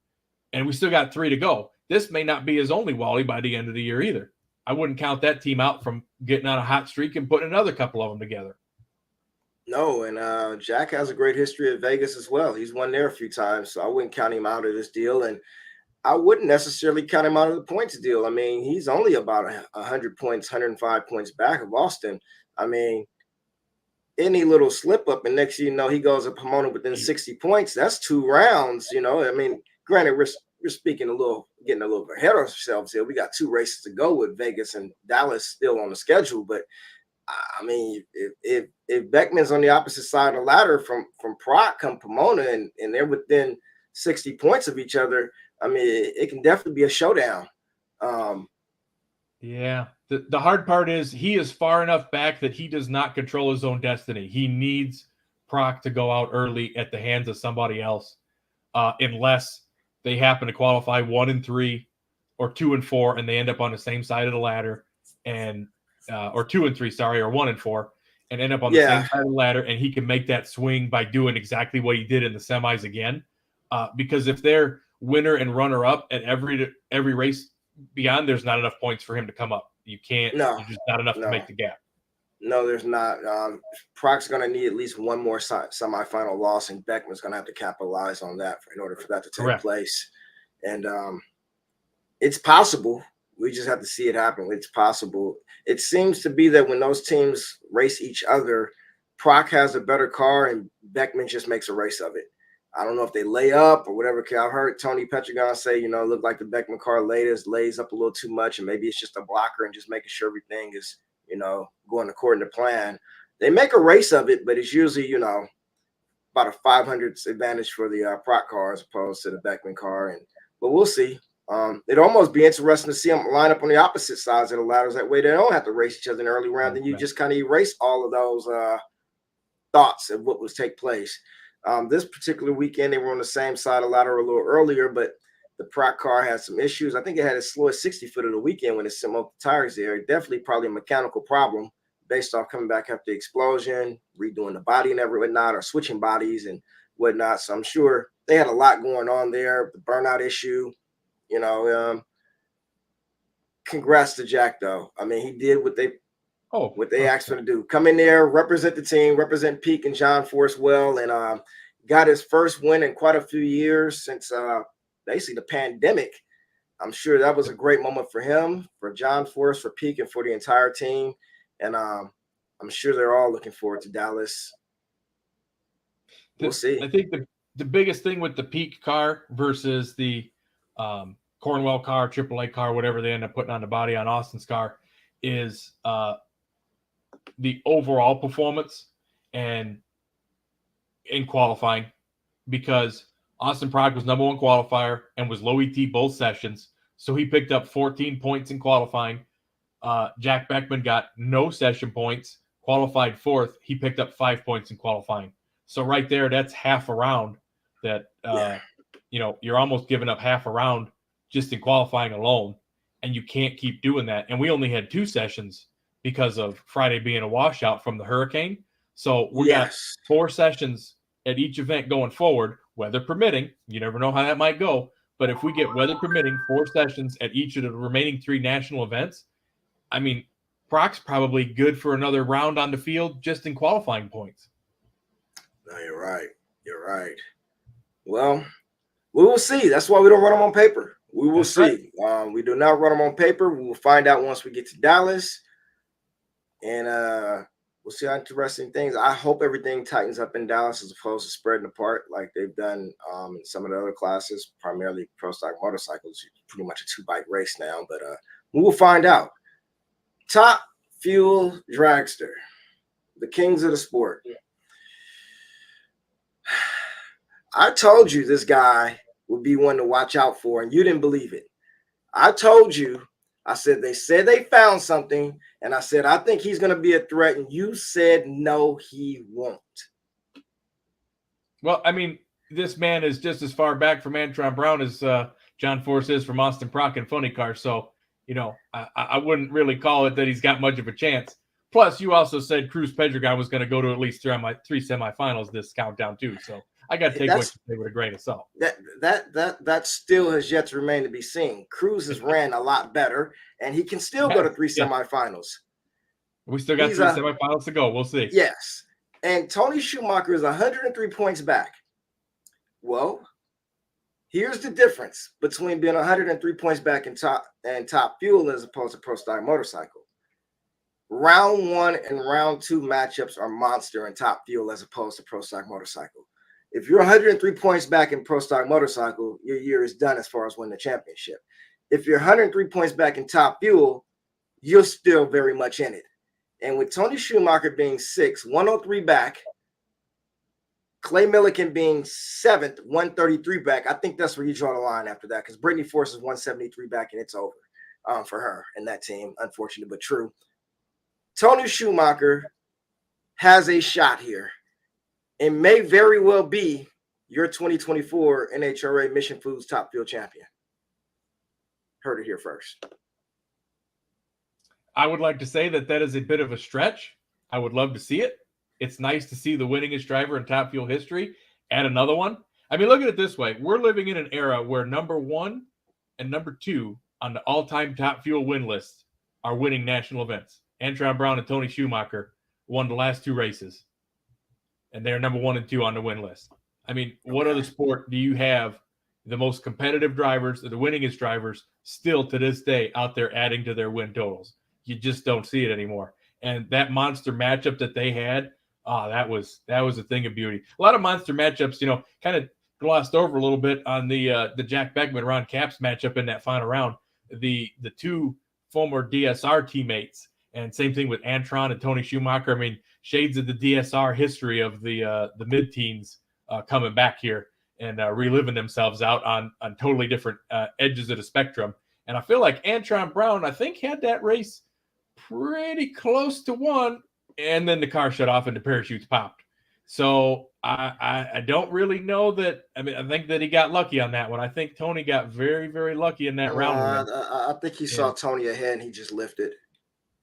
And we still got 3 to go. This may not be his only Wally by the end of the year either. I wouldn't count that team out from getting on a hot streak and putting another couple of them together. No, and Jack has a great history at Vegas as well. He's won there a few times, so I wouldn't count him out of this deal. And I wouldn't necessarily count him out of the points deal. I mean, he's only about 100 points, 105 points back of Austin. I mean, any little slip up, and next thing you know, he goes a Pomona within 60 points. That's 2 rounds, you know. I mean, granted, we're speaking getting a little bit ahead of ourselves here. We got 2 races to go with Vegas and Dallas still on the schedule. But I mean, if Beckman's on the opposite side of the ladder from Proc come Pomona and they're within 60 points of each other, I mean, it can definitely be a showdown. Yeah. The hard part is he is far enough back that he does not control his own destiny. He needs Proc to go out early at the hands of somebody else, unless they happen to qualify 1 and 3 or 2 and 4, and they end up on the same side of the ladder, and or 2 and 3, sorry, or 1 and 4, and end up on the same side of the ladder, and he can make that swing by doing exactly what he did in the semis again. Because if they're winner and runner up at every race beyond, there's not enough points for him to come up. You can't. No, there's just not enough to make the gap. No, there's not. Proc's going to need at least one more semifinal loss, and Beckman's going to have to capitalize on that in order for that to take place. And it's possible. We just have to see it happen. It's possible. It seems to be that when those teams race each other, Proc has a better car, and Beckman just makes a race of it. I don't know if they lay up or whatever. I've heard Tony Petragon say, it looked like the Beckman car lays up a little too much, and maybe it's just a blocker and just making sure everything is, going according to plan. They make a race of it, but it's usually, about a 500 advantage for the Proc car as opposed to the Beckman car. But we'll see. It'd almost be interesting to see them line up on the opposite sides of the ladders. That way they don't have to race each other in the early round. Then you just kind of erase all of those thoughts of what would take place. This particular weekend, they were on the same side of the ladder a little earlier, but the Proc car had some issues. I think it had its slowest 60-foot of the weekend when it smoked the tires there. Definitely probably a mechanical problem based off coming back after the explosion, redoing the body and whatnot, or switching bodies and whatnot. So I'm sure they had a lot going on there. The burnout issue, congrats to Jack, though. I mean, he did what they asked him to do. Come in there, represent the team, represent Peak and John Force well, and got his first win in quite a few years since basically the pandemic. I'm sure that was a great moment for him, for John Force, for Peak, and for the entire team. And I'm sure they're all looking forward to Dallas. We'll see. I think the biggest thing with the Peak car versus the Cornwell car, AAA car, whatever they end up putting on the body on Austin's car, is the overall performance and in qualifying, because Austin Proc was number 1 qualifier and was low ET both sessions. So he picked up 14 points in qualifying. Jack Beckman got no session points, qualified 4th. He picked up 5 points in qualifying. So right there, that's half a round that, you're almost giving up half a round just in qualifying alone. And you can't keep doing that. And we only had 2 sessions because of Friday being a washout from the hurricane. So we got 4 sessions at each event going forward, weather permitting. You never know how that might go. But if we get weather permitting 4 sessions at each of the remaining 3 national events, I mean, Proc's probably good for another round on the field just in qualifying points. No, you're right. You're right. Well, we will see. That's why we don't run them on paper. We will see. Right. We do not run them on paper. We will find out once we get to Dallas. And we'll see how interesting things. I hope everything tightens up in Dallas as opposed to spreading apart like they've done in some of the other classes, primarily pro stock motorcycles. Pretty much a 2-bike race now, but we will find out. Top Fuel Dragster, the kings of the sport. I told you this guy would be one to watch out for, and you didn't believe it. I told you, I said they found something, and I said I think he's going to be a threat, and you said no, he won't. Well, I mean, this man is just as far back from Antron Brown as John Force is from Austin Prock and Funny Car. So, you know, I wouldn't really call it that he's got much of a chance. Plus, you also said Cruz Pedregon was going to go to at least three semifinals this countdown too. So I got to take what you say with a grain of salt. That still has yet to remain to be seen. Cruz has ran a lot better, and he can still go to 3 semifinals. We still got 3 semifinals to go. We'll see. Yes. And Tony Schumacher is 103 points back. Well, here's the difference between being 103 points back in top fuel as opposed to Pro Stock Motorcycle. Round 1 and round 2 matchups are monster in top fuel as opposed to Pro Stock Motorcycle. If you're 103 points back in Pro Stock Motorcycle, your year is done as far as winning the championship. If you're 103 points back in top fuel, you're still very much in it. And with Tony Schumacher being 6th, 103 back, Clay Millican being 7th, 133 back, I think that's where you draw the line after that, because Brittany Force is 173 back, and it's over for her and that team, unfortunate but true. Tony Schumacher has a shot here and may very well be your 2024 NHRA Mission Foods Top Fuel Champion. Heard it here first. I would like to say that is a bit of a stretch. I would love to see it. It's nice to see the winningest driver in Top Fuel history add another one. I mean, look at it this way. We're living in an era where number 1 and number 2 on the all-time Top Fuel win list are winning national events. Antron Brown and Tony Schumacher won the last 2 races, and they're number 1 and 2 on the win list. I mean, what other sport do you have the most competitive drivers, the winningest drivers, still to this day out there adding to their win totals? You just don't see it anymore. And that monster matchup that they had, that was a thing of beauty. A lot of monster matchups, you know, kind of glossed over a little bit on the Jack Beckman Ron Capps matchup in that final round. The 2 former DSR teammates, and same thing with Antron and Tony Schumacher. I mean, shades of the DSR history of the mid-teens coming back here and reliving themselves out on totally different edges of the spectrum. And I feel like Antron Brown, I think, had that race pretty close to 1, and then the car shut off and the parachutes popped. So I don't really know that. I mean, I think that he got lucky on that one. I think Tony got very, very lucky in that round. I think he saw Tony ahead and he just lifted.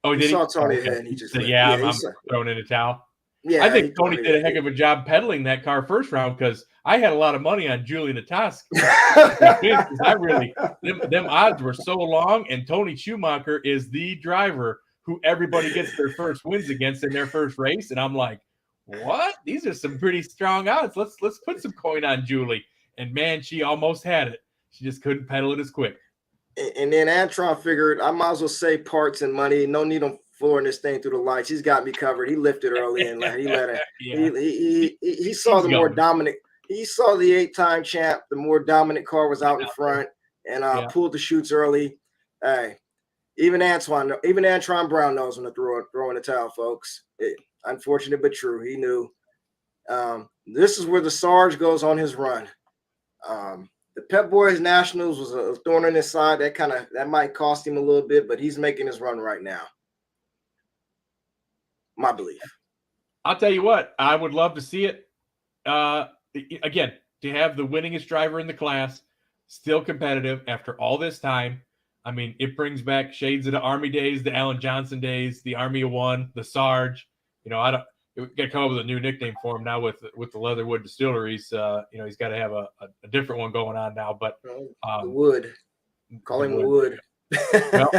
Oh, did he? Saw Tony ahead and he just lifted. Yeah, I'm throwing in a towel. Yeah, I think Tony did a heck of a job pedaling that car first round, because I had a lot of money on Julian Natask. Them odds were so long, and Tony Schumacher is the driver who everybody gets their first wins against in their first race. And I'm like, what? These are some pretty strong odds. Let's put some coin on Julie. And man, she almost had it. She just couldn't pedal it as quick. And then Antron figured, I might as well save parts and money. No need him flooring this thing through the lights. He's got me covered. He lifted early and he let it. Yeah. He saw the more dominant. He saw the 8-time champ. The more dominant car was out in front and pulled the chutes early. Hey, even Antron Brown knows when to throw in the towel, folks. Unfortunate but true. He knew. This is where the Sarge goes on his run. The Pep Boys Nationals was a thorn in his side. That might cost him a little bit, but he's making his run right now. My belief. I'll tell you what, I would love to see it. Again, to have the winningest driver in the class, still competitive after all this time. I mean, it brings back shades of the Army days, the Alan Johnson days, the Army of One, the Sarge. You know, we got to come up with a new nickname for him now with the Leatherwood Distilleries. You know, he's got to have a different one going on now. But the Wood, call him Wood. Well,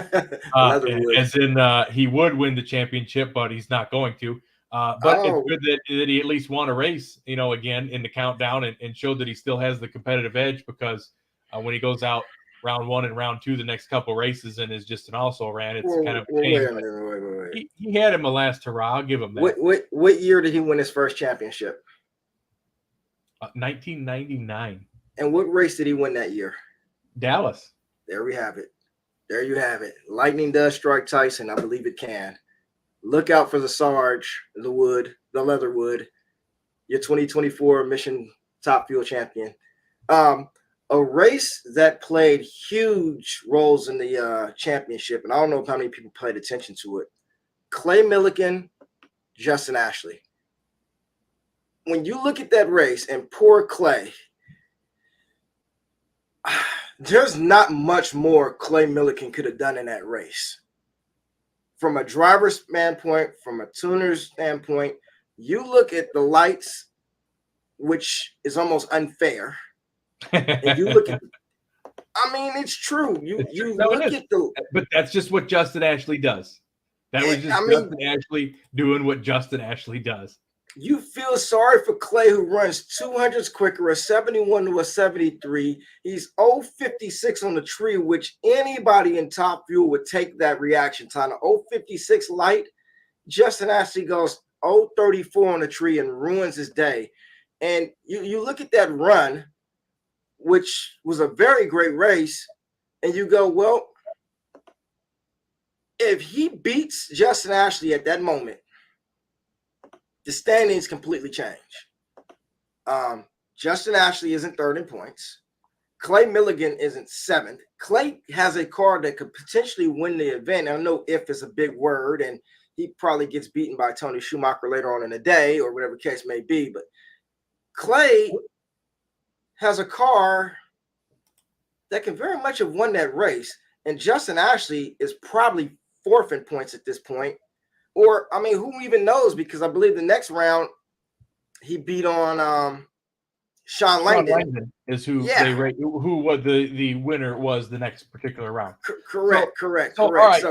as in he would win the championship, but he's not going to. But it's good that he at least won a race, you know, again in the countdown and showed that he still has the competitive edge, because when he goes out round 1 and round 2 the next couple races and is just an also ran, it's kind of a shame. Wait. He had him a last hurrah. I'll give him that. What year did he win his first championship? 1999. And what race did he win that year? Dallas. There we have it. There you have it. Lightning does strike Tyson. I believe it can. Look out for the Sarge, the Wood, the Leatherwood, your 2024 Mission Top Fuel champion. A race that played huge roles in the championship, and I don't know how many people paid attention to it. Clay Millican, Justin Ashley. When you look at that race and poor Clay, there's not much more Clay Millican could have done in that race. From a driver's standpoint, from a tuner's standpoint, you look at the lights, which is almost unfair. And you look at, I mean, it's true. You look at the, but that's just what Justin Ashley does. That was just Justin Ashley doing what Justin Ashley does. You feel sorry for Clay, who runs 200s quicker, a 71 to a 73. He's 0.56 on the tree, which anybody in Top Fuel would take that reaction time. 0.56 light. Justin Ashley goes 0.34 on the tree and ruins his day. And you look at that run, which was a very great race, and you go, well, if he beats Justin Ashley at that moment, the standings completely change. Justin Ashley isn't third in points. Clay Millican isn't seventh. Clay has a car that could potentially win the event. I know if is a big word, and he probably gets beaten by Tony Schumacher later on in the day or whatever case may be. But Clay has a car that can very much have won that race. And Justin Ashley is probably fourth in points at this point. Or, I mean, who even knows? Because I believe the next round he beat on Sean Langdon. Sean Langdon is who they rate, who was the winner was the next particular round. Correct. All right,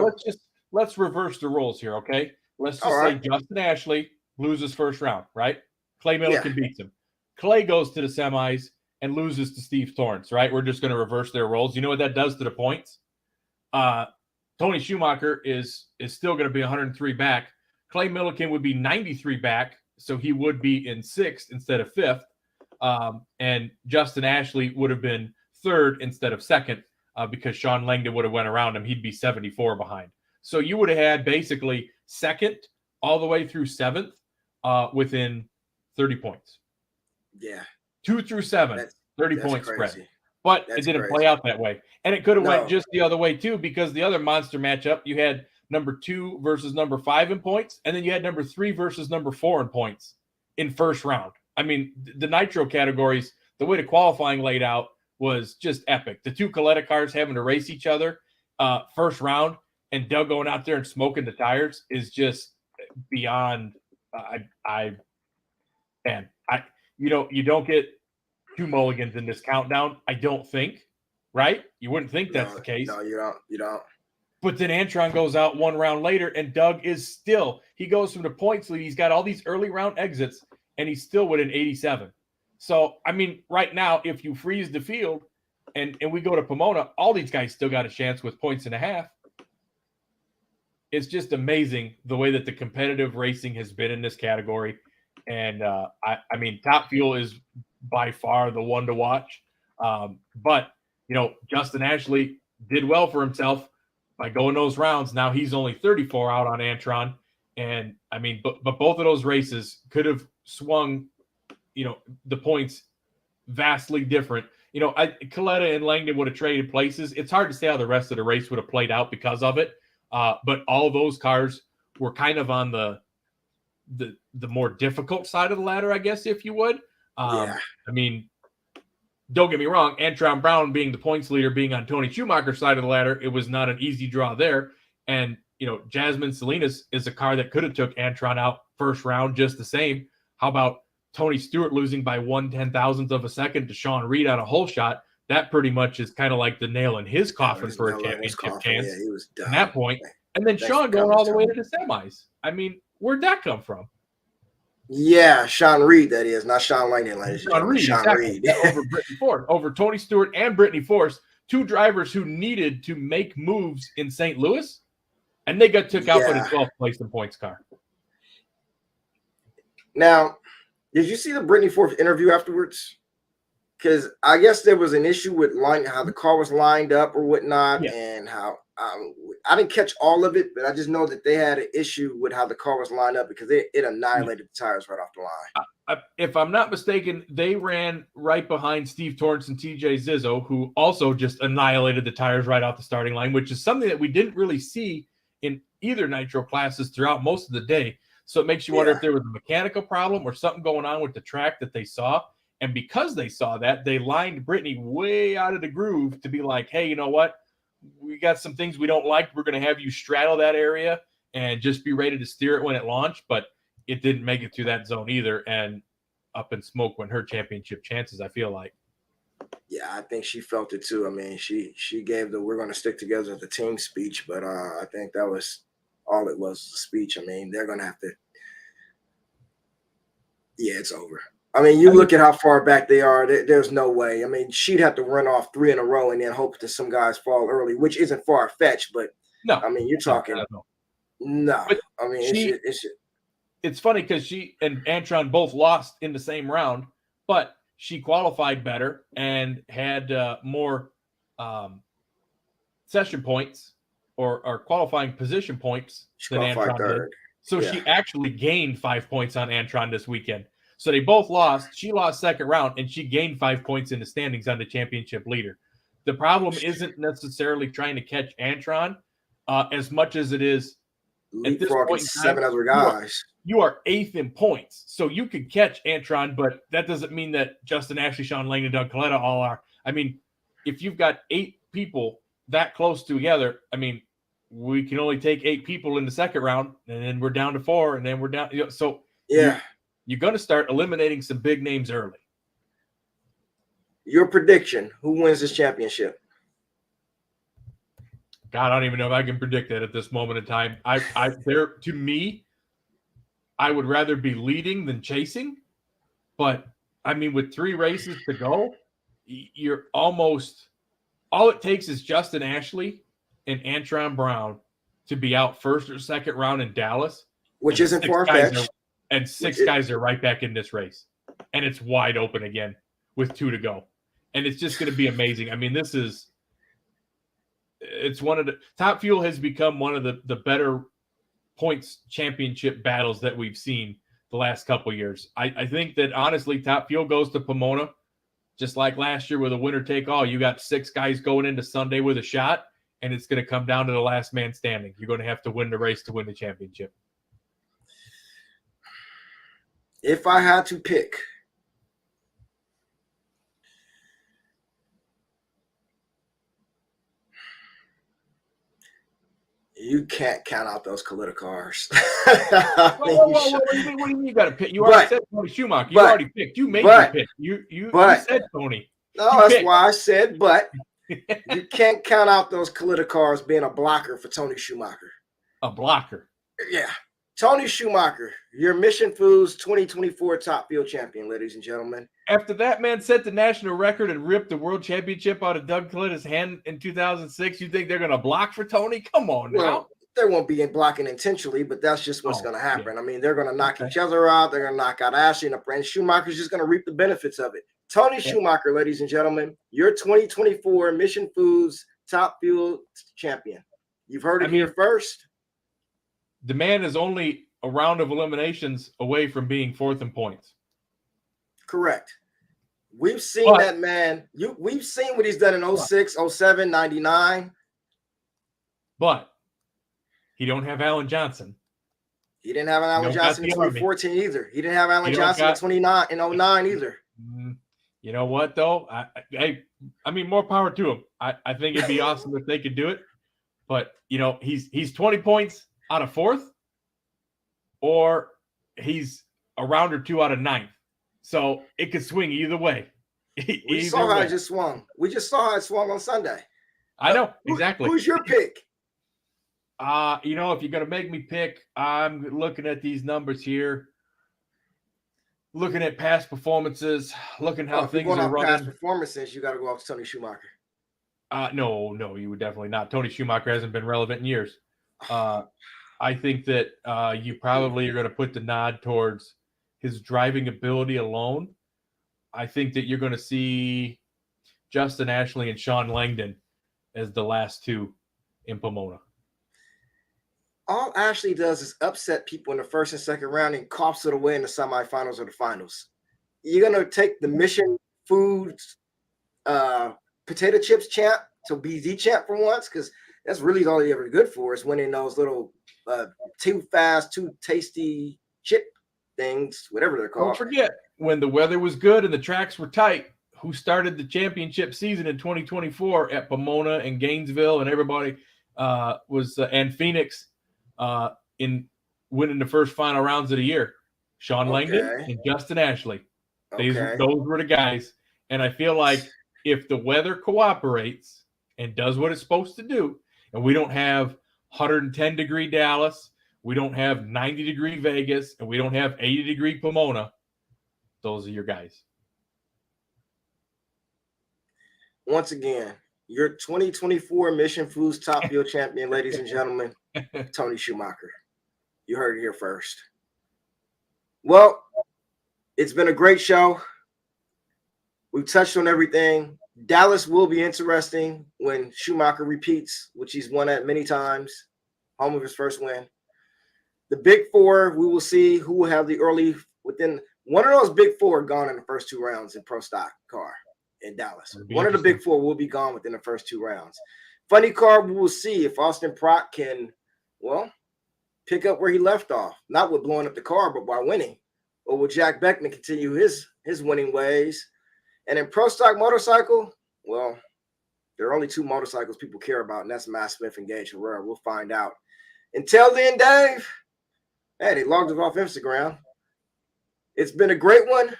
let's reverse the roles here, okay? Let's just say Justin Ashley loses first round, right? Clay Millican beats him. Clay goes to the semis and loses to Steve Torrance, right? We're just going to reverse their roles. You know what that does to the points? Tony Schumacher is still going to be 103 back. Clay Millican would be 93 back, so he would be in sixth instead of fifth. And Justin Ashley would have been third instead of second because Sean Langdon would have went around him. He'd be 74 behind. So you would have had basically second all the way through seventh within 30 points. Yeah. 2 through 7, 30 points spread. But it didn't crazy. Play out that way. And it could have went just the other way, too, because the other monster matchup, you had number 2 versus number 5 in points, and then you had number 3 versus number 4 in points in first round. I mean, the nitro categories, the way the qualifying laid out was just epic. The two Coletta cars having to race each other first round, and Doug going out there and smoking the tires is just beyond. You don't get 2 mulligans in this countdown, I don't think, right? You wouldn't think that's the case. No, you don't. But then Antron goes out one round later, and Doug is he goes from the points lead. He's got all these early round exits, and he's still within 87. So, I mean, right now, if you freeze the field and we go to Pomona, all these guys still got a chance with points and a half. It's just amazing the way that the competitive racing has been in this category. And, I mean, Top Fuel is by far the one to watch. But, Justin Ashley did well for himself by going those rounds. Now he's only 34 out on Antron. And, I mean, but both of those races could have swung, the points vastly different. Coletta and Langdon would have traded places. It's hard to say how the rest of the race would have played out because of it. But all of those cars were kind of on the more difficult side of the ladder, I guess, if you would. I mean, don't get me wrong, Antron Brown being the points leader, being on Tony Schumacher's side of the ladder, it was not an easy draw there. And, Jasmine Salinas is a car that could have took Antron out first round just the same. How about Tony Stewart losing by 1/10,000th of a second to Sean Reed on a hole shot? That pretty much is kind of like the nail in his coffin for a championship chance he was done at that point. And then Sean going all the way to the semis. I mean, where'd that come from? Yeah, Sean Reed, that is, not Sean Langdon. Sean Reed. Yeah, over Brittany Force, over Tony Stewart and Brittany Force, two drivers who needed to make moves in St. Louis, and they got took out by the 12th place in points car. Now, did you see the Brittany Force interview afterwards? because I guess there was an issue with how the car was lined up or whatnot, Yeah. and how I didn't catch all of it, but I just know that they had an issue with how the car was lined up because it annihilated the tires right off the line. If I'm not mistaken, they ran right behind Steve Torrence and TJ Zizzo, who also just annihilated the tires right off the starting line, which is something that we didn't really see in either Nitro classes throughout most of the day. So it makes you wonder if there was a mechanical problem or something going on with the track that they saw. And because they saw that, they lined Brittany way out of the groove to be like, hey, you know what? We got some things we don't like. We're going to have you straddle that area and just be ready to steer it when it launched. But it didn't make it through that zone either. And up in smoke when her championship chances, I feel like. Yeah, I think she felt it too. I mean, she gave the "we're going to stick together" as a team speech, but I think that was all it was, a speech. I mean, they're going to have to. Yeah, it's over. I mean, look at how far back they are. There's no way. I mean, she'd have to run off 3 in a row and then hope that some guys fall early, which isn't far fetched. But no, I mean, you're talking. No, but I mean, it's funny because she and Antron both lost in the same round, but she qualified better and had more session points or qualifying position points than Antron did. So she actually gained 5 points on Antron this weekend. So they both lost. She lost second round, and she gained 5 points in the standings on the championship leader. The problem isn't necessarily trying to catch Antron as much as it is at this point in time, 7 other guys. You are 8th in points. So you could catch Antron, but that doesn't mean that Justin Ashley, Sean Lane, and Doug Coletta all are. I mean, if you've got 8 people that close together, I mean, we can only take 8 people in the second round, and then we're down to 4, and then we're down. So yeah, you're going to start eliminating some big names early. Your prediction: who wins this championship? God, I don't even know if I can predict that at this moment in time. To me, I would rather be leading than chasing. But I mean, with 3 races to go, you're almost all it takes is Justin Ashley and Antron Brown to be out first or second round in Dallas, which isn't far-fetched. And 6 guys are right back in this race, and it's wide open again with 2 to go, and it's just going to be amazing. I mean, it's one of the Top Fuel has become one of the better points championship battles that we've seen the last couple of years. I think that honestly, Top Fuel goes to Pomona, just like last year with a winner take all. You got 6 guys going into Sunday with a shot, and it's going to come down to the last man standing. You're going to have to win the race to win the championship. If I had to pick, you can't count out those Coletta cars. What do you mean you got to pick? You already said Tony Schumacher. You already picked. You made your pick. You said Tony. No, that's why I said, but you can't count out those Coletta cars being a blocker for Tony Schumacher. A blocker? Yeah. Tony Schumacher, your Mission Foods 2024 Top Fuel champion, ladies and gentlemen. After that man set the national record and ripped the world championship out of Doug Coletta's hand in 2006, you think they're going to block for Tony? Come on now. Well, they won't be blocking intentionally, but that's just what's going to happen. Yeah. I mean, they're going to knock each other out. They're going to knock out Ashley, and Schumacher's just going to reap the benefits of it. Tony Schumacher, ladies and gentlemen, your 2024 Mission Foods Top Fuel champion. You've heard it here first. The man is only a round of eliminations away from being 4th in points. Correct. We've seen that man. We've seen what he's done in 06, 07, 99. But he don't have Alan Johnson. He didn't have Alan Johnson in 2014 either. He didn't have Alan Johnson in 09 either. You know what, though? I mean, more power to him. I think it'd be awesome if they could do it. But, you know, he's 20 points out of 4th, or he's a round or 2 out of 9th. So it could swing either way. We saw how it just swung. We just saw how it swung on Sunday. I know, exactly. Who's your pick? You know, if you're going to make me pick, I'm looking at these numbers here, looking at past performances, looking how things are running. Past performances, you got to go off to Tony Schumacher. No, you would definitely not. Tony Schumacher hasn't been relevant in years. I think that you probably are going to put the nod towards his driving ability alone. I think that you're going to see Justin Ashley and Sean Langdon as the last two in Pomona. All Ashley does is upset people in the first and second round and coughs it away in the semifinals or the finals. You're going to take the Mission Foods potato chips champ to be the champ for once, because that's really all he ever good for is winning those little too fast, too tasty chip things, whatever they're called. Don't forget, when the weather was good and the tracks were tight, who started the championship season in 2024 at Pomona and Gainesville and everybody was and Phoenix in winning the first final rounds of the year? Sean Langdon and Justin Ashley. Those were the guys. And I feel like if the weather cooperates and does what it's supposed to do, and we don't have 110-degree Dallas, we don't have 90-degree Vegas, and we don't have 80-degree Pomona, those are your guys. Once again, your 2024 Mission Foods Top Fuel champion, ladies and gentlemen, Tony Schumacher. You heard it here first. Well, it's been a great show. We've touched on everything. Dallas will be interesting when Schumacher repeats, which he's won at many times, home of his first win. The Big Four, we will see who will have the early within one of those Big Four gone in the first two rounds in Pro Stock car in Dallas. One of the Big Four will be gone within the first two rounds. Funny car, we will see if Austin Prock can, well, pick up where he left off, not with blowing up the car, but by winning. Or will Jack Beckman continue his winning ways? And in Pro Stock motorcycle, well, there are only two motorcycles people care about, and that's Matt Smith and Gage Herrera. We'll find out. Until then, Dave, hey, they logged it off Instagram. It's been a great one.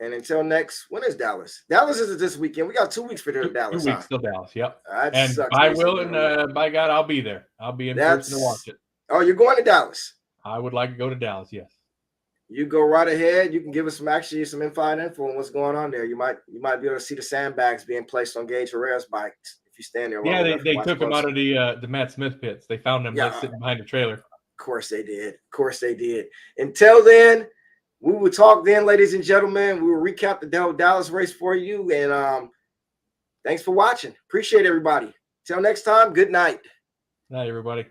And until next, when is Dallas? Dallas is this weekend. We got 2 weeks for Dallas. 2 weeks till Dallas, yep. And by will and by God, I'll be there. I'll be in person to watch it. Oh, you're going to Dallas? I would like to go to Dallas, yes. You go right ahead. You can give us some inside info on what's going on there. You might be able to see the sandbags being placed on Gage Herrera's bike if you stand there. Yeah, they took him out of the Matt Smith pits. They found him sitting behind a trailer. Of course they did. Until then, we will talk then, ladies and gentlemen. We will recap the Dallas race for you. And thanks for watching. Appreciate everybody. Till next time, good night. Night, everybody.